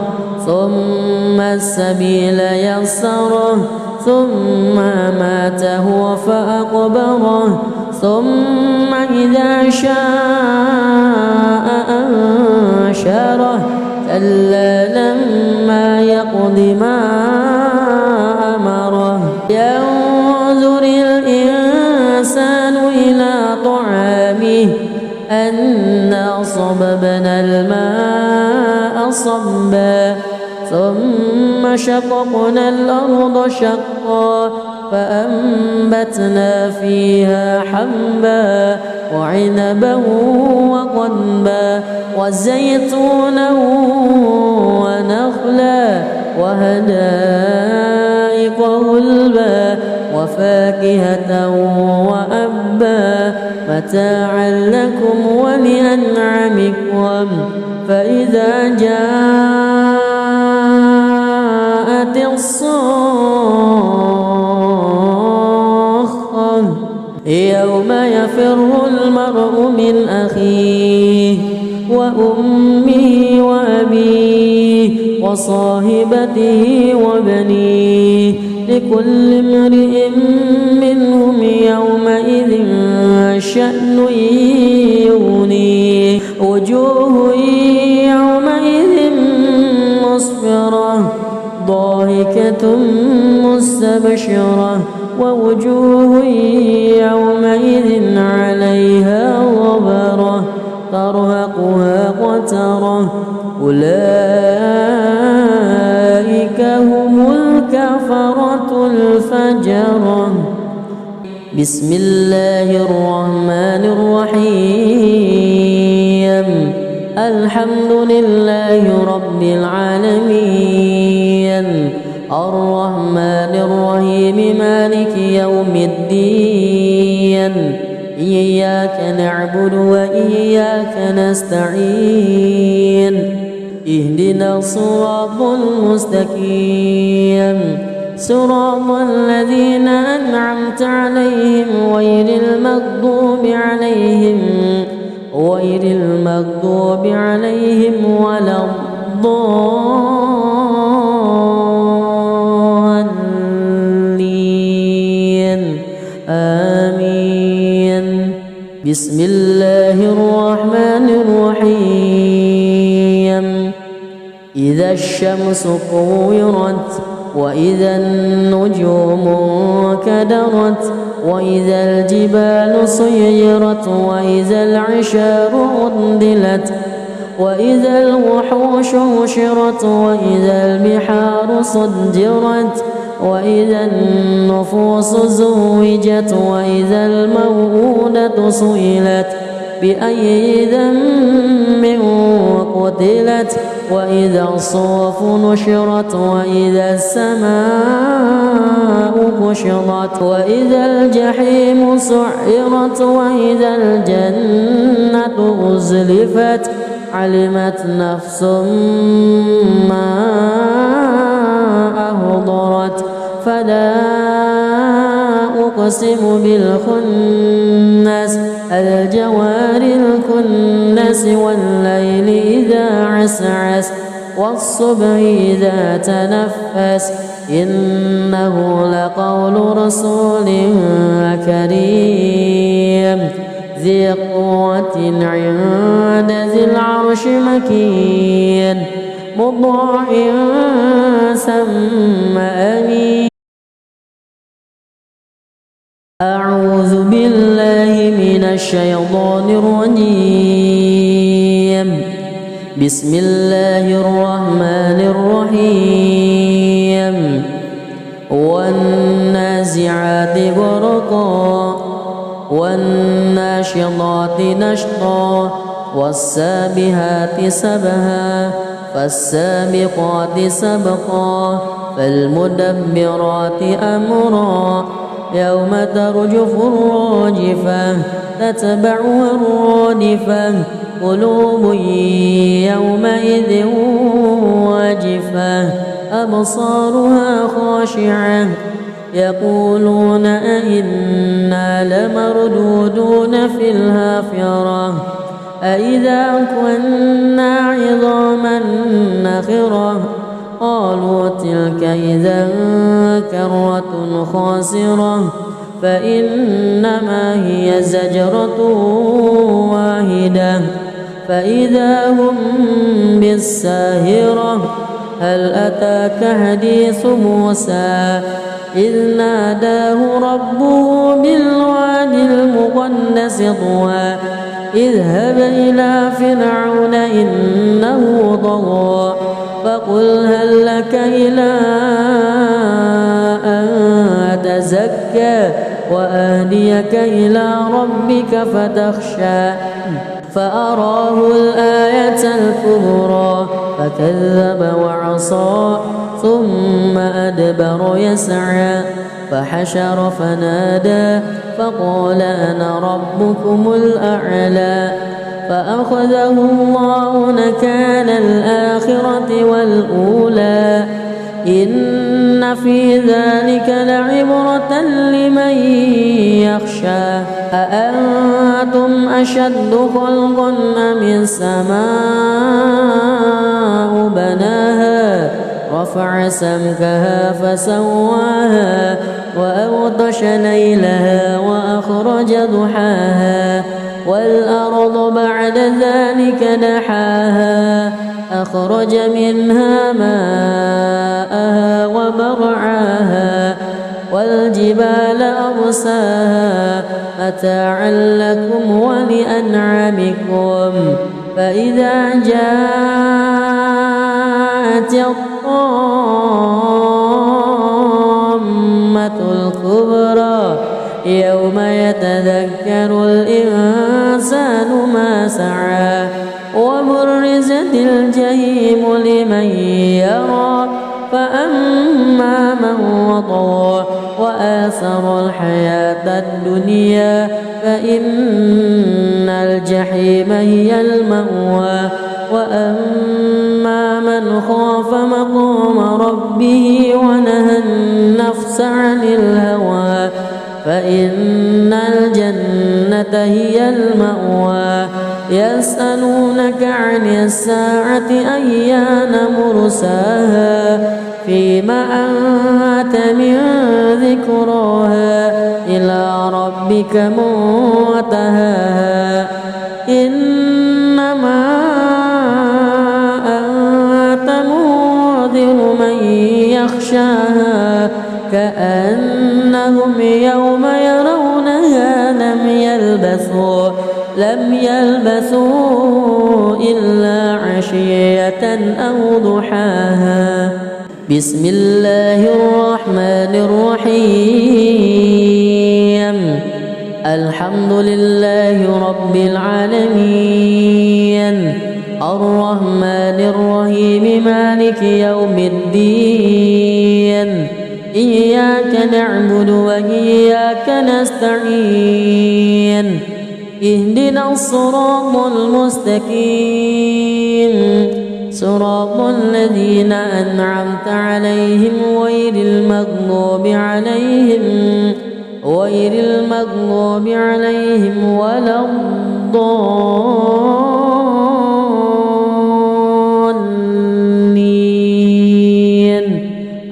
ثم السبيل يسره ثم ماته فأقبره ثم إذا شاء أنشره. كلا لما يقض ما أمره. ينظر الإنسان إلى طعامه أنا صببنا الماء صبا ثم شققنا الأرض شقا فأنبتنا فيها حبا وعنبا وقضبا وزيتونا ونخلا وحدائق غلبا وفاكهة وأبا متاعا لكم ولأنعامكم. فإذا جاءت الصاخة يوم يفر المرء من أخيه وأمه وأبيه وصاحبته وبنيه لكل امرئ منهم يومئذ شأن يغنيه. وجوه يومئذ مسفرة ضاحكة مستبشرة ووجوه يومئذ عليها غبرة ترهقها قترة. أولئك هم الكفرة الفجرة. بسم الله الرحمن الرحيم. الحمد لله رب العالمين، الرحمن الرحيم، مالك يوم الدين. إياك نعبد وإياك نستعين. اهدنا الصراط المستقيم، صراط الذين أنعمت عليهم غير المغضوب عليهم ولا الضالين. آمين. بسم الله الرحمن الرحيم إذا الشمس كورت وإذا النجوم انكدرت وإذا الجبال سيرت وإذا العشار عطلت وإذا الوحوش حشرت وإذا البحار سجرت وإذا النفوس زوجت وإذا الموءودة سئلت بأي ذنب قتلت وإذا الصحف نشرت وإذا السماء كشطت وإذا الجحيم سعرت وإذا الجنة أزلفت علمت نفس ما أهضرت فلا أقسم بالخنس الجوار الكنس والليل إذا عسعس والصبح إذا تنفس إنه لقول رسول كريم ذي قوة عند ذي العرش مكين مطاع ثم أمين. أعوذ بالله من الشيطان الرجيم. بسم الله الرحمن الرحيم. والنازعات غرقا والناشطات نشطا والسابحات سبها فالسابقات سبقا فالمدبرات أمرا يوم ترجف الراجفة تتبعها الرادفة قلوب يومئذ واجفة أبصارها خاشعة يقولون أئنا لمردودون في الحافرة أئذا كنا عظاما نخرة قالوا تلك إذا كرة خاسرة فإنما هي زجرة واحدة فإذا هم بالساهرة هل أتاك حديث موسى إذ ناداه ربه بالوادي المقدس طوى اذهب إلى فرعون إنه طغى فقل هل لك إلى أن تزكى وأهديك إلى ربك فتخشى فأراه الآية الكبرى فكذب وعصى ثم أدبر يسعى فحشر فنادى فقال أنا ربكم الأعلى فأخذه الله نكال الآخرة والأولى إن في ذلك لعبرة لمن يخشى أأنتم أشد خلقا أم السماء بناها رفع سمكها فسواها وأغطش ليلها وأخرج ضحاها والأرض بعد ذلك دحاها أخرج منها ماءها ومرعاها والجبال أرساها متاعا لكم ولأنعامكم فإذا جاءت الطامة الكبرى يوم يتذكر الإنسان ما سعى وبرزت الجحيم لمن يرى فأما من وطغى وآثر الحياة الدنيا فإن الجحيم هي المأوى وأما من خاف مقام ربه ونهى النفس عن الهوى فإن الجنة هي المأوى يسألونك عن الساعة أيان مرساها فيما أنت من ذكراها إلى ربك ربك منتهاها إنما أنت منذر من يخشاها كأنهم يوم يرونها لم يلبثوا إلا عشية أو ضحاها. بسم الله الرحمن الرحيم. الحمد لله رب العالمين الرحمن الرحيم مالك يوم الدين إياك نعبد وإياك نستعين اهدنا الصراط المستقيم صراط الذين أنعمت عليهم غير المغضوب عليهم ولا الضالين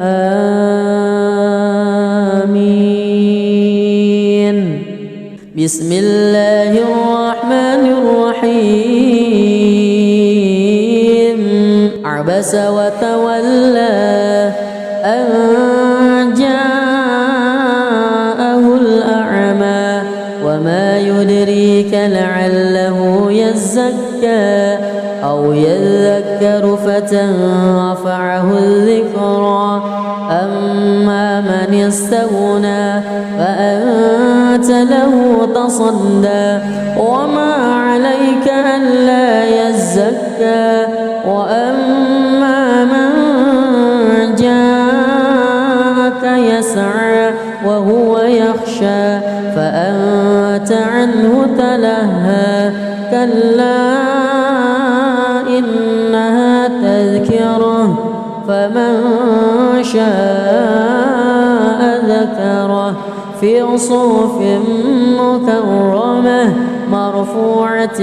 آمين. بسم الله الرحمن الرحيم. عبس وتولى أن جاءه الأعمى وما يدريك لعله يزكى أو يذكر فتنفعه الذكرى أما من استغنى فأنت له تصدى وما عليك ألا يزكى وأما من جاءك يسعى وهو يخشى فأنت عنه تلهى كلا إنها تذكرة فمن شاء ذكره في صحف مكرمة مرفوعة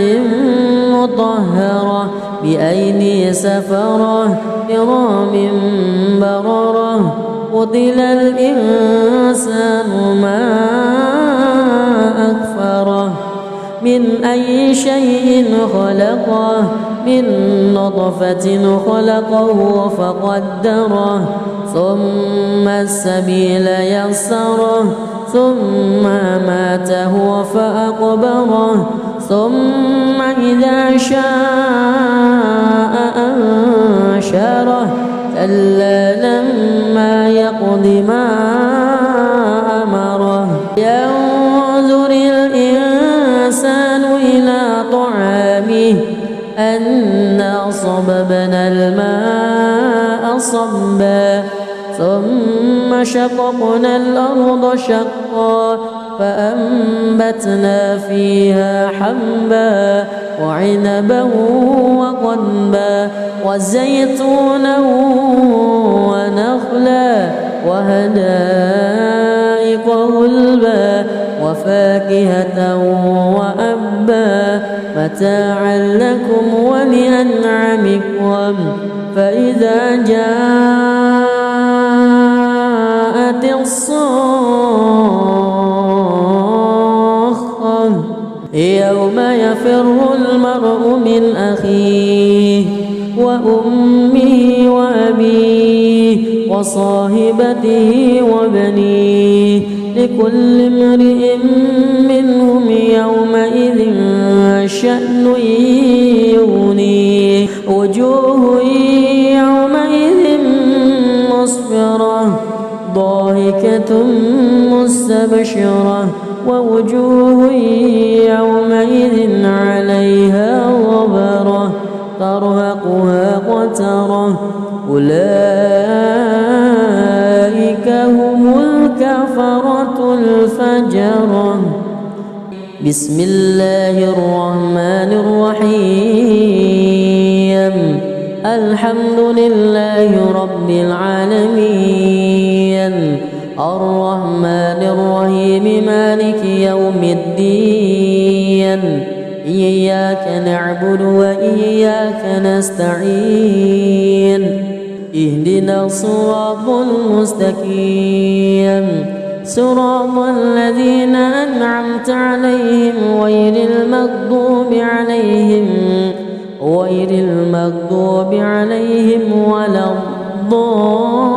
مطهرة بأيدي سفرة كرام بررة. قتل الإنسان ما أكفره من أي شيء خلقه من نطفة خلقه فقدره ثم السبيل يسره ثم أماته فأقبره ثم إذا شاء أنشره كلا لما يقض ما أمره. ينظر الإنسان إلى طعامه أنا صببنا الماء صبا ثم شققنا الأرض شقا فأنبتنا فيها حبا وعنبا وقضبا وزيتونا ونخلا وحدائق غلبا وفاكهة وأبا متاعا لكم ولأنعامكم. فإذا جاءت الصاخة يوم يفر المرء من أخيه وأمه وأبيه وصاحبته وبنيه لكل امرئ منهم يومئذ شأن يغنيه. وجوه يومئذ مسفرة ضاحكة مستبشرة ووجوه يومئذ عليها غبرة ترهقها قترة أولئك هم الكفرة الفجرة. بسم الله الرحمن الرحيم. الحمد لله رب العالمين الرحمن الرحيم مالك يوم الدين إياك نعبد وإياك نستعين اهدنا الصراط المستقيم صراط الذين أنعمت عليهم غير المغضوب عليهم ولا الضالين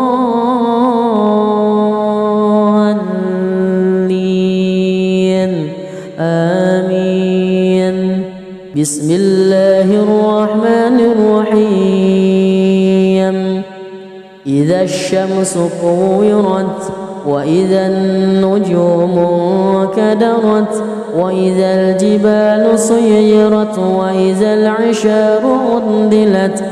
آمين. بسم الله الرحمن الرحيم. إذا الشمس كورت وإذا النجوم انكدرت وإذا الجبال سيرت وإذا العشار عطلت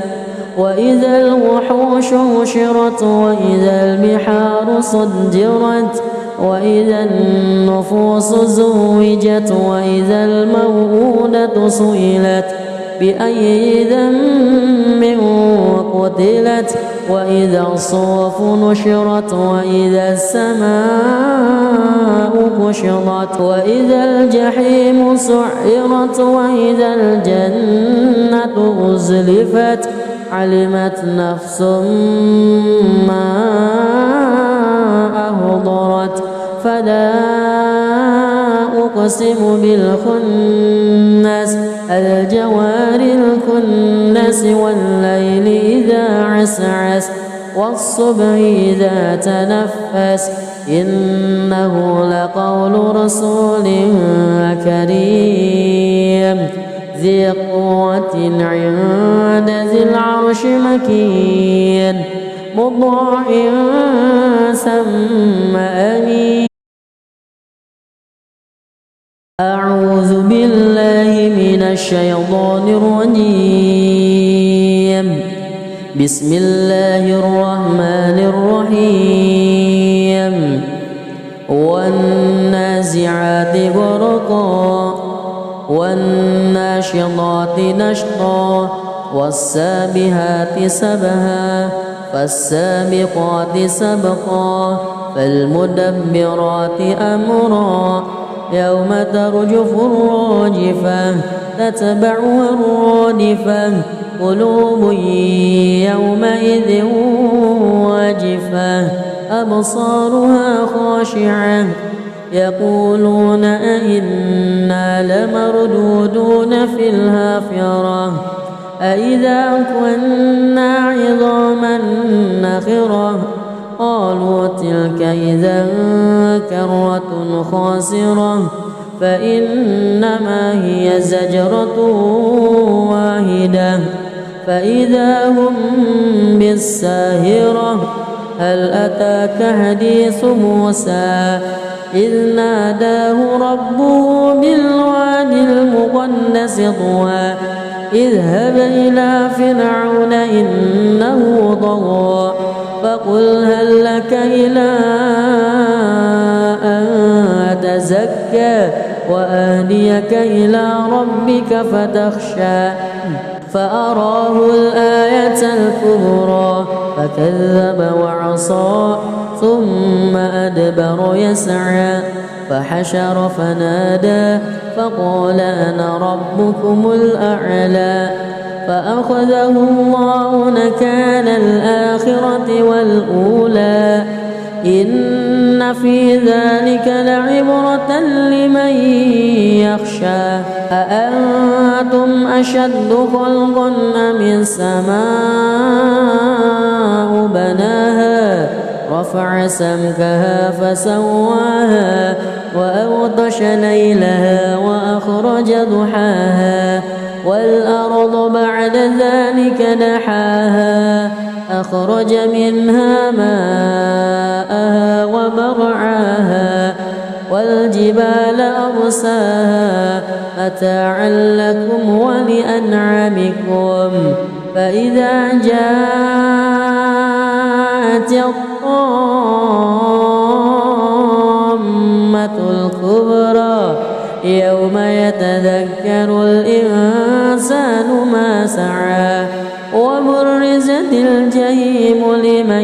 وإذا الوحوش حشرت وإذا البحار سجرت وإذا النفوس زوجت وإذا الموءودة سئلت بأي ذنب قتلت وإذا الصحف نشرت وإذا السماء كشطت وإذا الجحيم سعرت وإذا الجنة أزلفت علمت نفس ما أحضرت فلا أقسم بالخنس الجوار الكنس والليل إذا عسعس والصبح إذا تنفس إنه لقول رسول كريم ذي قوة عند ذي العرش مكين مطاع ثم أمين. أعوذ بالله من الشيطان الرجيم. بسم الله الرحمن الرحيم. والنازعات غرقا والناشطات نشطا والسابحات سبها فالسابقات سبقا فالمدبرات أمرا يوم ترجف الراجفة تتبعها الرادفة قلوب يومئذ واجفة أبصارها خاشعة يقولون أئنا لمردودون في الحافرة أئذا كنا عظاما نخرة قالوا تلك إذا كرة خاسرة فإنما هي زجرة واحدة فإذا هم بالساهرة هل أتاك حديث موسى إذ ناداه ربه بالوادي المقدس طوى اذهب إلى فرعون إنه طغى فقل هل لك إلى أن تزكى وأهديك إلى ربك فتخشى فأراه الآية الكبرى فكذب وعصى ثم أدبر يسعى فحشر فنادى فقال أنا ربكم الأعلى فأخذه الله نكال الآخرة والأولى إن في ذلك لعبرة لمن يخشى أأنتم أشد خلقا أم السماء بناها رفع سمكها فسواها وأغطش ليلها وأخرج ضحاها والأرض بعد ذلك دحاها أخرج منها ماءها ومرعاها والجبال أرساها متاعا لكم ولأنعامكم فإذا جاءت الطامة الكبرى يوم يتذكر الإنسان ما سعى وبرزت الجحيم لمن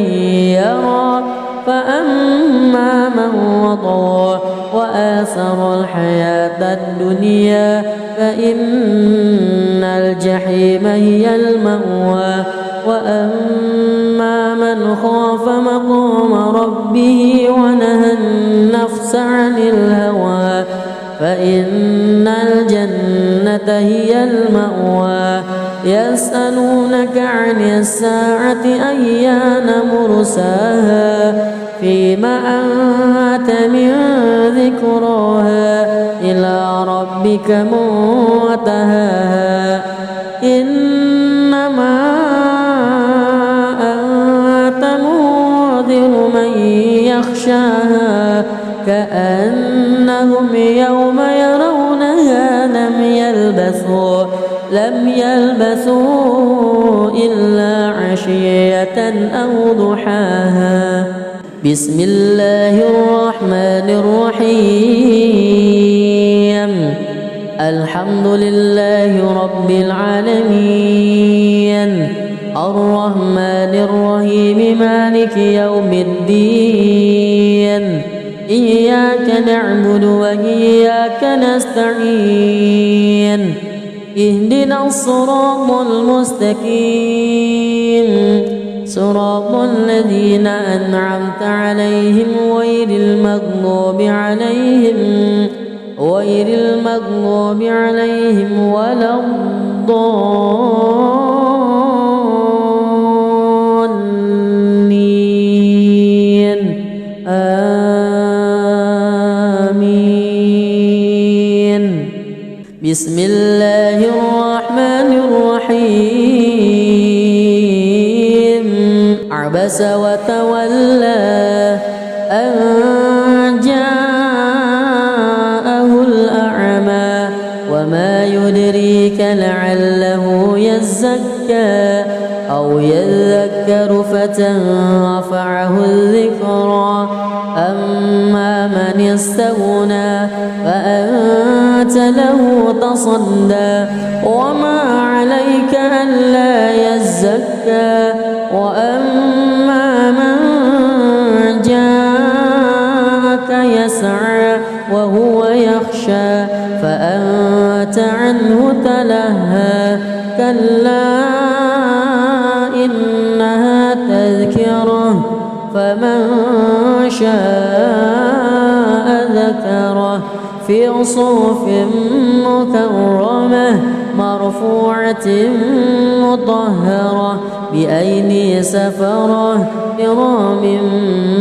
يرى فأما من وطغى وآثر الحياة الدنيا فإن الجحيم هي المأوى وأما من خاف مقام ربه ونهى النفس عن الهوى فإن الجنة هي المأوى يسألونك عن الساعة أيان مرساها فيما أنت من ذكراها إلى ربك منتهاها إنما أنت منذر من يخشاها كأنهم يوم يرونها لم يلبثوا إلا عشية أو ضحاها. بسم الله الرحمن الرحيم الحمد لله رب العالمين الرحمن الرحيم مالك يوم الدين إياك نعبد وإياك نستعين اهدنا الصراط المستقيم صراط الذين أنعمت عليهم غير المغضوب عليهم ولا الضالين آمين. بسم الله الرحمن الرحيم عبس وتولى أن جاءه الأعمى وما يدريك لعله يزكى أو يذكر فتنفعه الذكرى أما من استغنى فأنت له تصدى وما عليك ألا يزكى وأما من جاءك يسعى وهو يخشى فأنت عنه تلهى كلا إنها تذكرة فمن شاء ذكره في صحف مكرمة مرفوعة مطهرة بأيدي سفرة كرام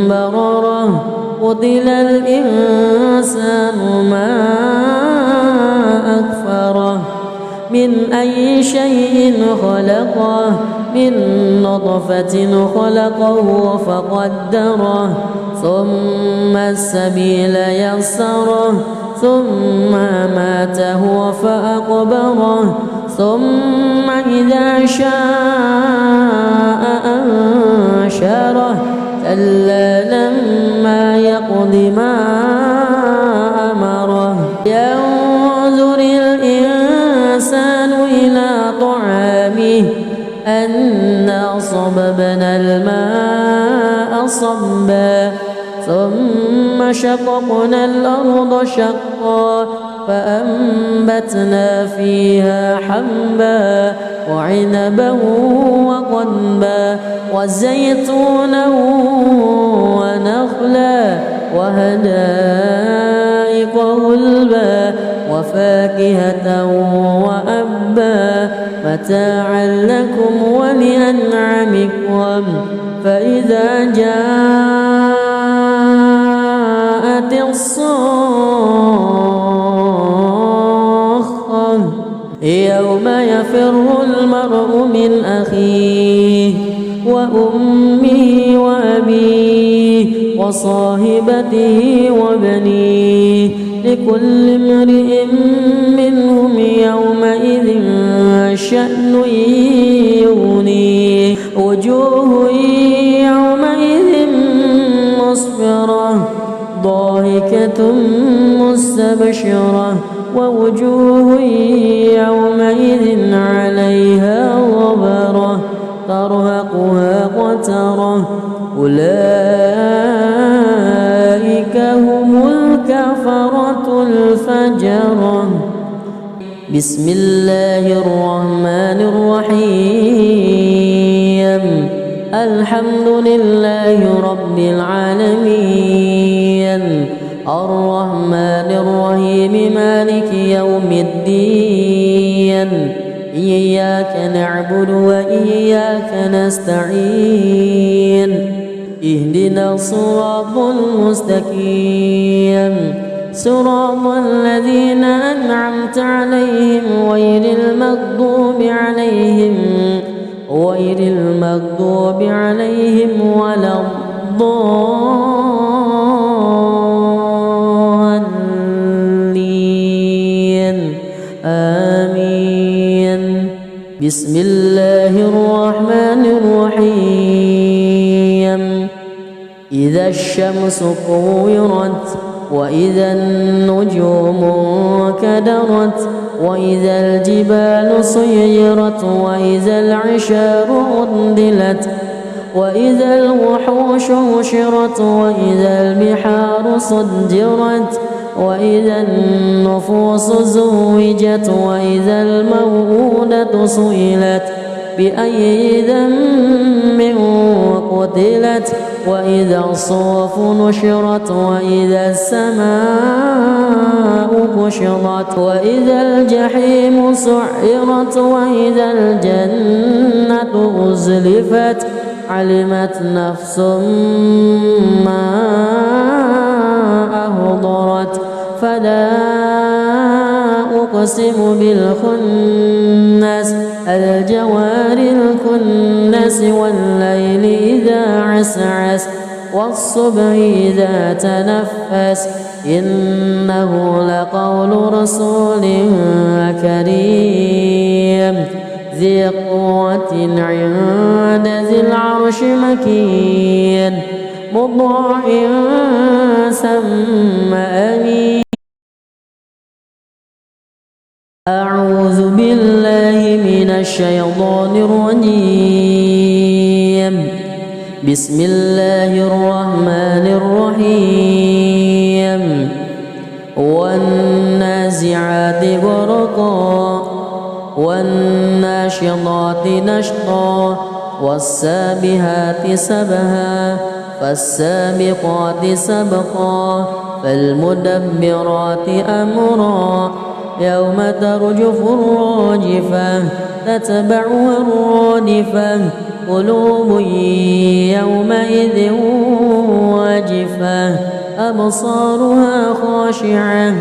بررة قتل الإنسان ما أكفره من أي شيء خلقه من نطفة خلقه فقدره ثم السبيل يسره ثم ماته فأقبره ثم إذا شاء أنشره كلا لما يقض ما أمره ينظر الإنسان إلى طعامه أنا صببنا الماء صبا ثم شققنا الأرض شقا فأنبتنا فيها حبا وعنبا وقضبا وزيتونا ونخلا وحدائق غلبا وفاكهة وأبا متاعا لكم ولأنعامكم فإذا جاءت الصاخة يوم يفر المرء من أخيه وأمه وأبيه وصاحبته وبنيه لكل امرئ منهم يومئذ شأن يغنيه وجوه يومئذ مسفرة ضاحكة مستبشرة ووجوه يومئذ عليها غبرة ترهقها قترة أولئك هم الكفرة الفجرة. بسم الله الرحمن الرحيم الحمد لله رب العالمين الرحمن الرحيم مالك يوم الدين إياك نعبد وإياك نستعين اهدنا الصراط المستقيم صراط الذين أنعمت عليهم غير المغضوب عليهم ولا الضالين آمين. بسم الله الرحمن الرحيم إذا الشمس كورت وإذا النجوم انكدرت وإذا الجبال سيرت وإذا العشار عطلت وإذا الوحوش حشرت وإذا البحار سجرت وإذا النفوس زوجت وإذا الموءودة سئلت بأي ذنب قتلت وإذا الصحف نشرت وإذا السماء كشطت وإذا الجحيم سعرت وإذا الجنة أزلفت علمت نفس ما أهضرت فلا أقسم بالخنس الجوار الكنس والليل إذا عسعس والصبح إذا تنفس إنه لقول رسول كريم ذي قوة عند ذي العرش مكين مطاع ثم أمين. أعوذ بالله من الشيطان الرجيم. بسم الله الرحمن الرحيم. والنازعات غرقا والناشطات نشطا والسابحات سبها فالسابقات سبقا فالمدبرات أمرا يوم ترجف الراجفة تتبعها الرادفة قلوب يومئذ واجفة أبصارها خاشعة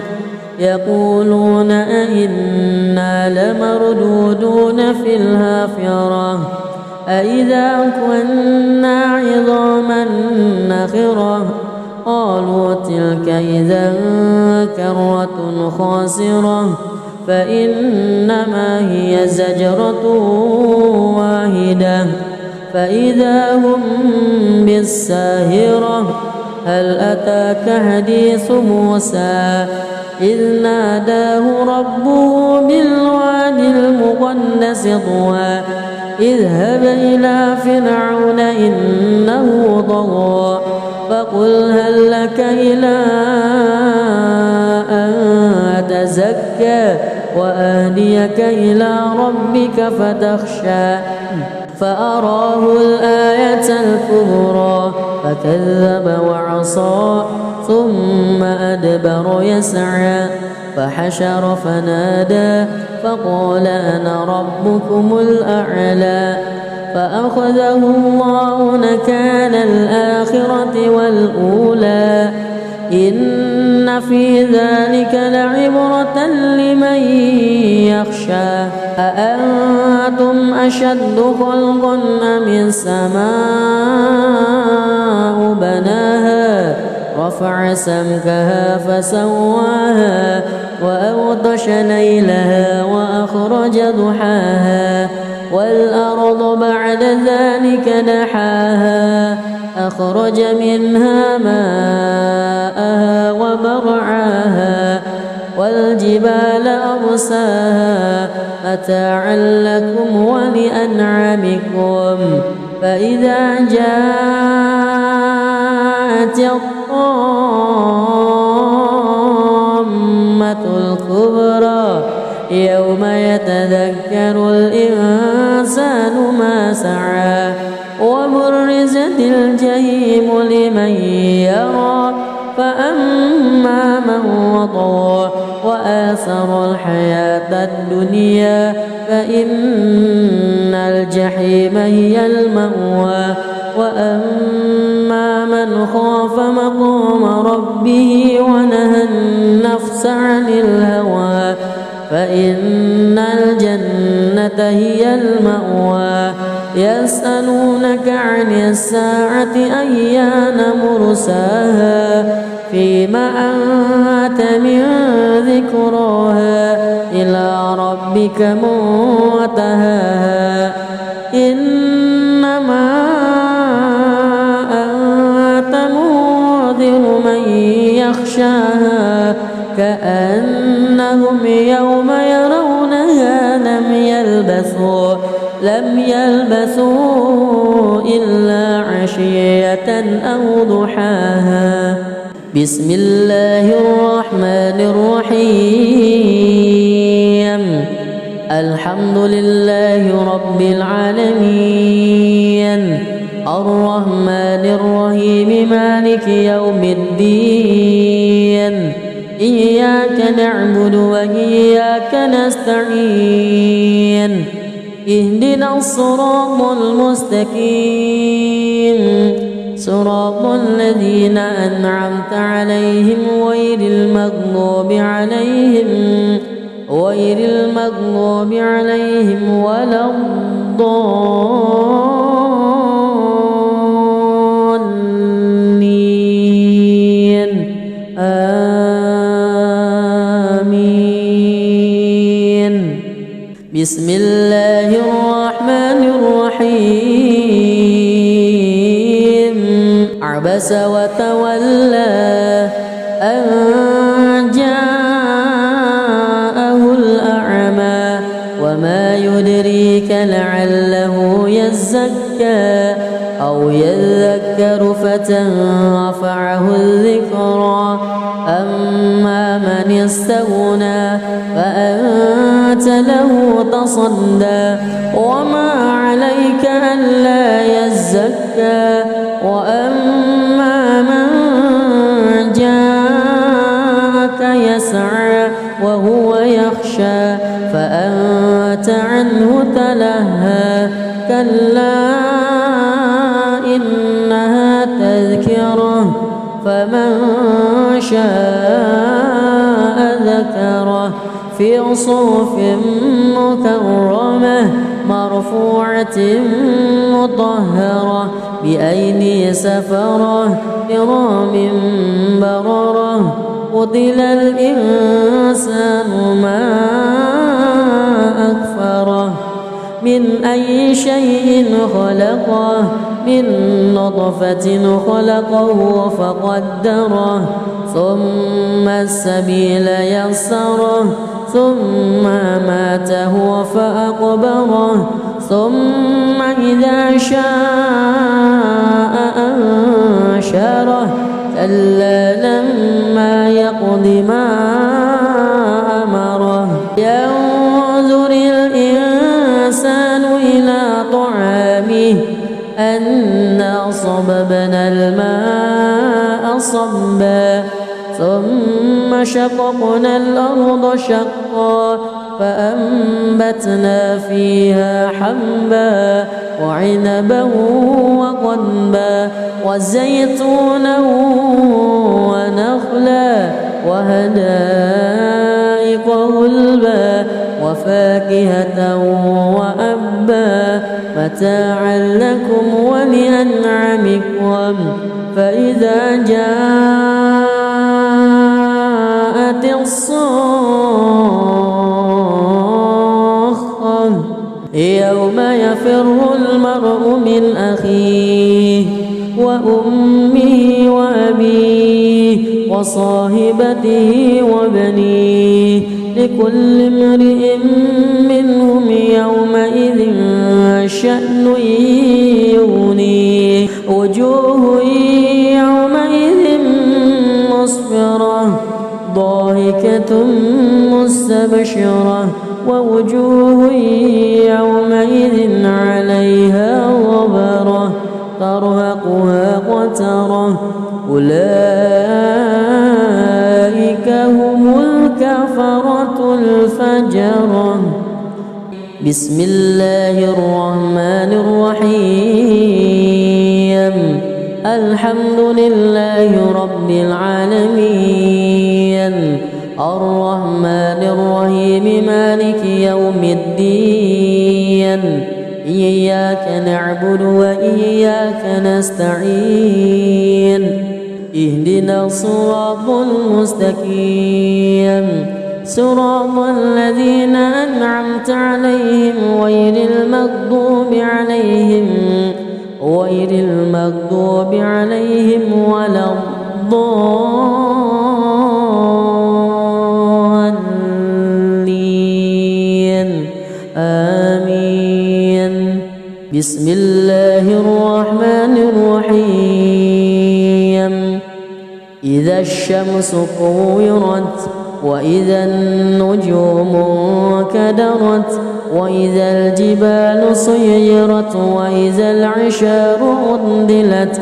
يقولون أئنا لمردودون في الحافرة أئذا كنا عظاما نخرة قالوا تلك إذا كرة خاسرة فإنما هي زجرة واحدة فإذا هم بالساهرة هل أتاك حديث موسى إذ ناداه ربه بالوادي المقدس طوى اذهب إلى فرعون إنه طغى فقل هل لك إلى أن تزكى وأهديك إلى ربك فتخشى فأراه الآية الكبرى فكذب وعصى ثم أدبر يسعى فحشر فنادى فقال أنا ربكم الأعلى فأخذه الله نكال الآخرة والأولى إن في ذلك لعبرة لمن يخشى أأنتم أشد خلقا أم السماء بناها رفع سمكها فسواها وأغطش ليلها وأخرج ضحاها والأرض بعد ذلك دحاها أخرج منها ماءها ومرعاها والجبال أرساها متاعا لكم ولأنعامكم فإذا جاءت الطامة الكبرى يوم يتذكر الإنسان ما سعى وبرزت الجحيم لمن يرى فأما من طغى وآثر الحياة الدنيا فإن الجحيم هي المأوى وأما من خاف مقام ربه ونهى النفس عن الهوى فإن الجنة هي المأوى يسألونك عن الساعة أيان مرساها فيما أنت من ذكراها إلى ربك منتهاها إنما أنت منذر من يخشاها كأنهم يوم يرونها لم يلبثوا إلا عشية أو ضحاها. بسم الله الرحمن الرحيم. الحمد لله رب العالمين الرحمن الرحيم مالك يوم الدين إياك نعبد وإياك نستعين اهدنا الصراط المستقيم صراط الذين أنعمت عليهم غير المغضوب عليهم ولا الضالين آمين. بسم الله الرحمن الرحيم. عبس وتولى أن جاءه الأعمى وما يدريك لعله يزكى أو يذكر فتنفعه الذكرى أما من استغنى فأنت له تصدى وما عليك ألا يزكى وأما من جاءك يسعى وهو يخشى فأنت عنه تلهى كلا إنها تذكرة فمن شاء ذكره في صحف مكرمة مرفوعة مطهرة بأيدي سفرة كرام بررة. قتل الإنسان ما أكفره من أي شيء خلقه من نطفة خلقه فقدره ثم السبيل يسره ثم أماته فأقبره ثم إذا شاء أنشره كلا لما يقض ما أمره. ينظر الإنسان إلى طعامه أنا صببنا الماء صبا ثم شققنا الأرض شقا فأنبتنا فيها حبا وعنبا وقضبا وزيتونا ونخلا وحدائق غلبا وفاكهة وأبا متاعا لكم ولأنعامكم. فإذا جاءت الصاخة يوم يفر المرء من أخيه وأمه وأبيه وصاحبته وبنيه لكل امرئ منهم يومئذ شأن يغنيه. وجوه يومئذ مسفرة ضاحكة مستبشرة ووجوه يومئذ عليها غبرة ترهقها قترة أولئك الفجر بسم الله الرحمن الرحيم الحمد لله رب العالمين الرحمن الرحيم مالك يوم الدين إياك نعبد وإياك نستعين اهدنا الصراط المستقيم صراط الذين أنعمت عليهم غير المغضوب عليهم ولا الضالين آمين بسم الله الرحمن الرحيم إذا الشمس كورت وإذا النجوم انكدرت وإذا الجبال سيرت وإذا العشار عطلت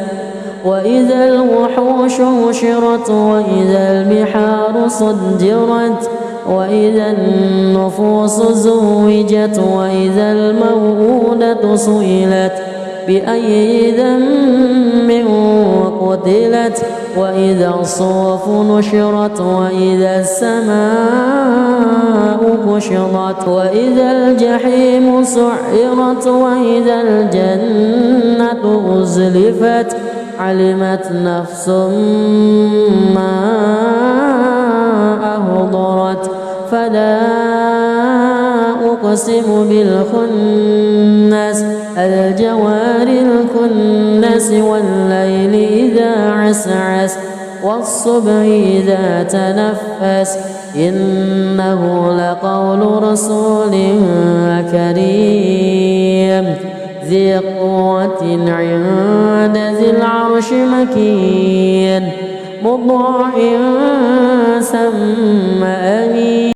وإذا الوحوش حشرت وإذا البحار سجرت وإذا النفوس زوجت وإذا الموءودة سئلت بأي ذنب قتلت وإذا الصحف نشرت وإذا السماء كشطت وإذا الجحيم سعرت وإذا الجنة أزلفت علمت نفس ما أهضرت فلا أقسم بالخنس الجوار الكنس والليل إذا عسعس والصبح إذا تنفس إنه لقول رسول كريم ذي قوة عند ذي العرش مكين مطاع ثم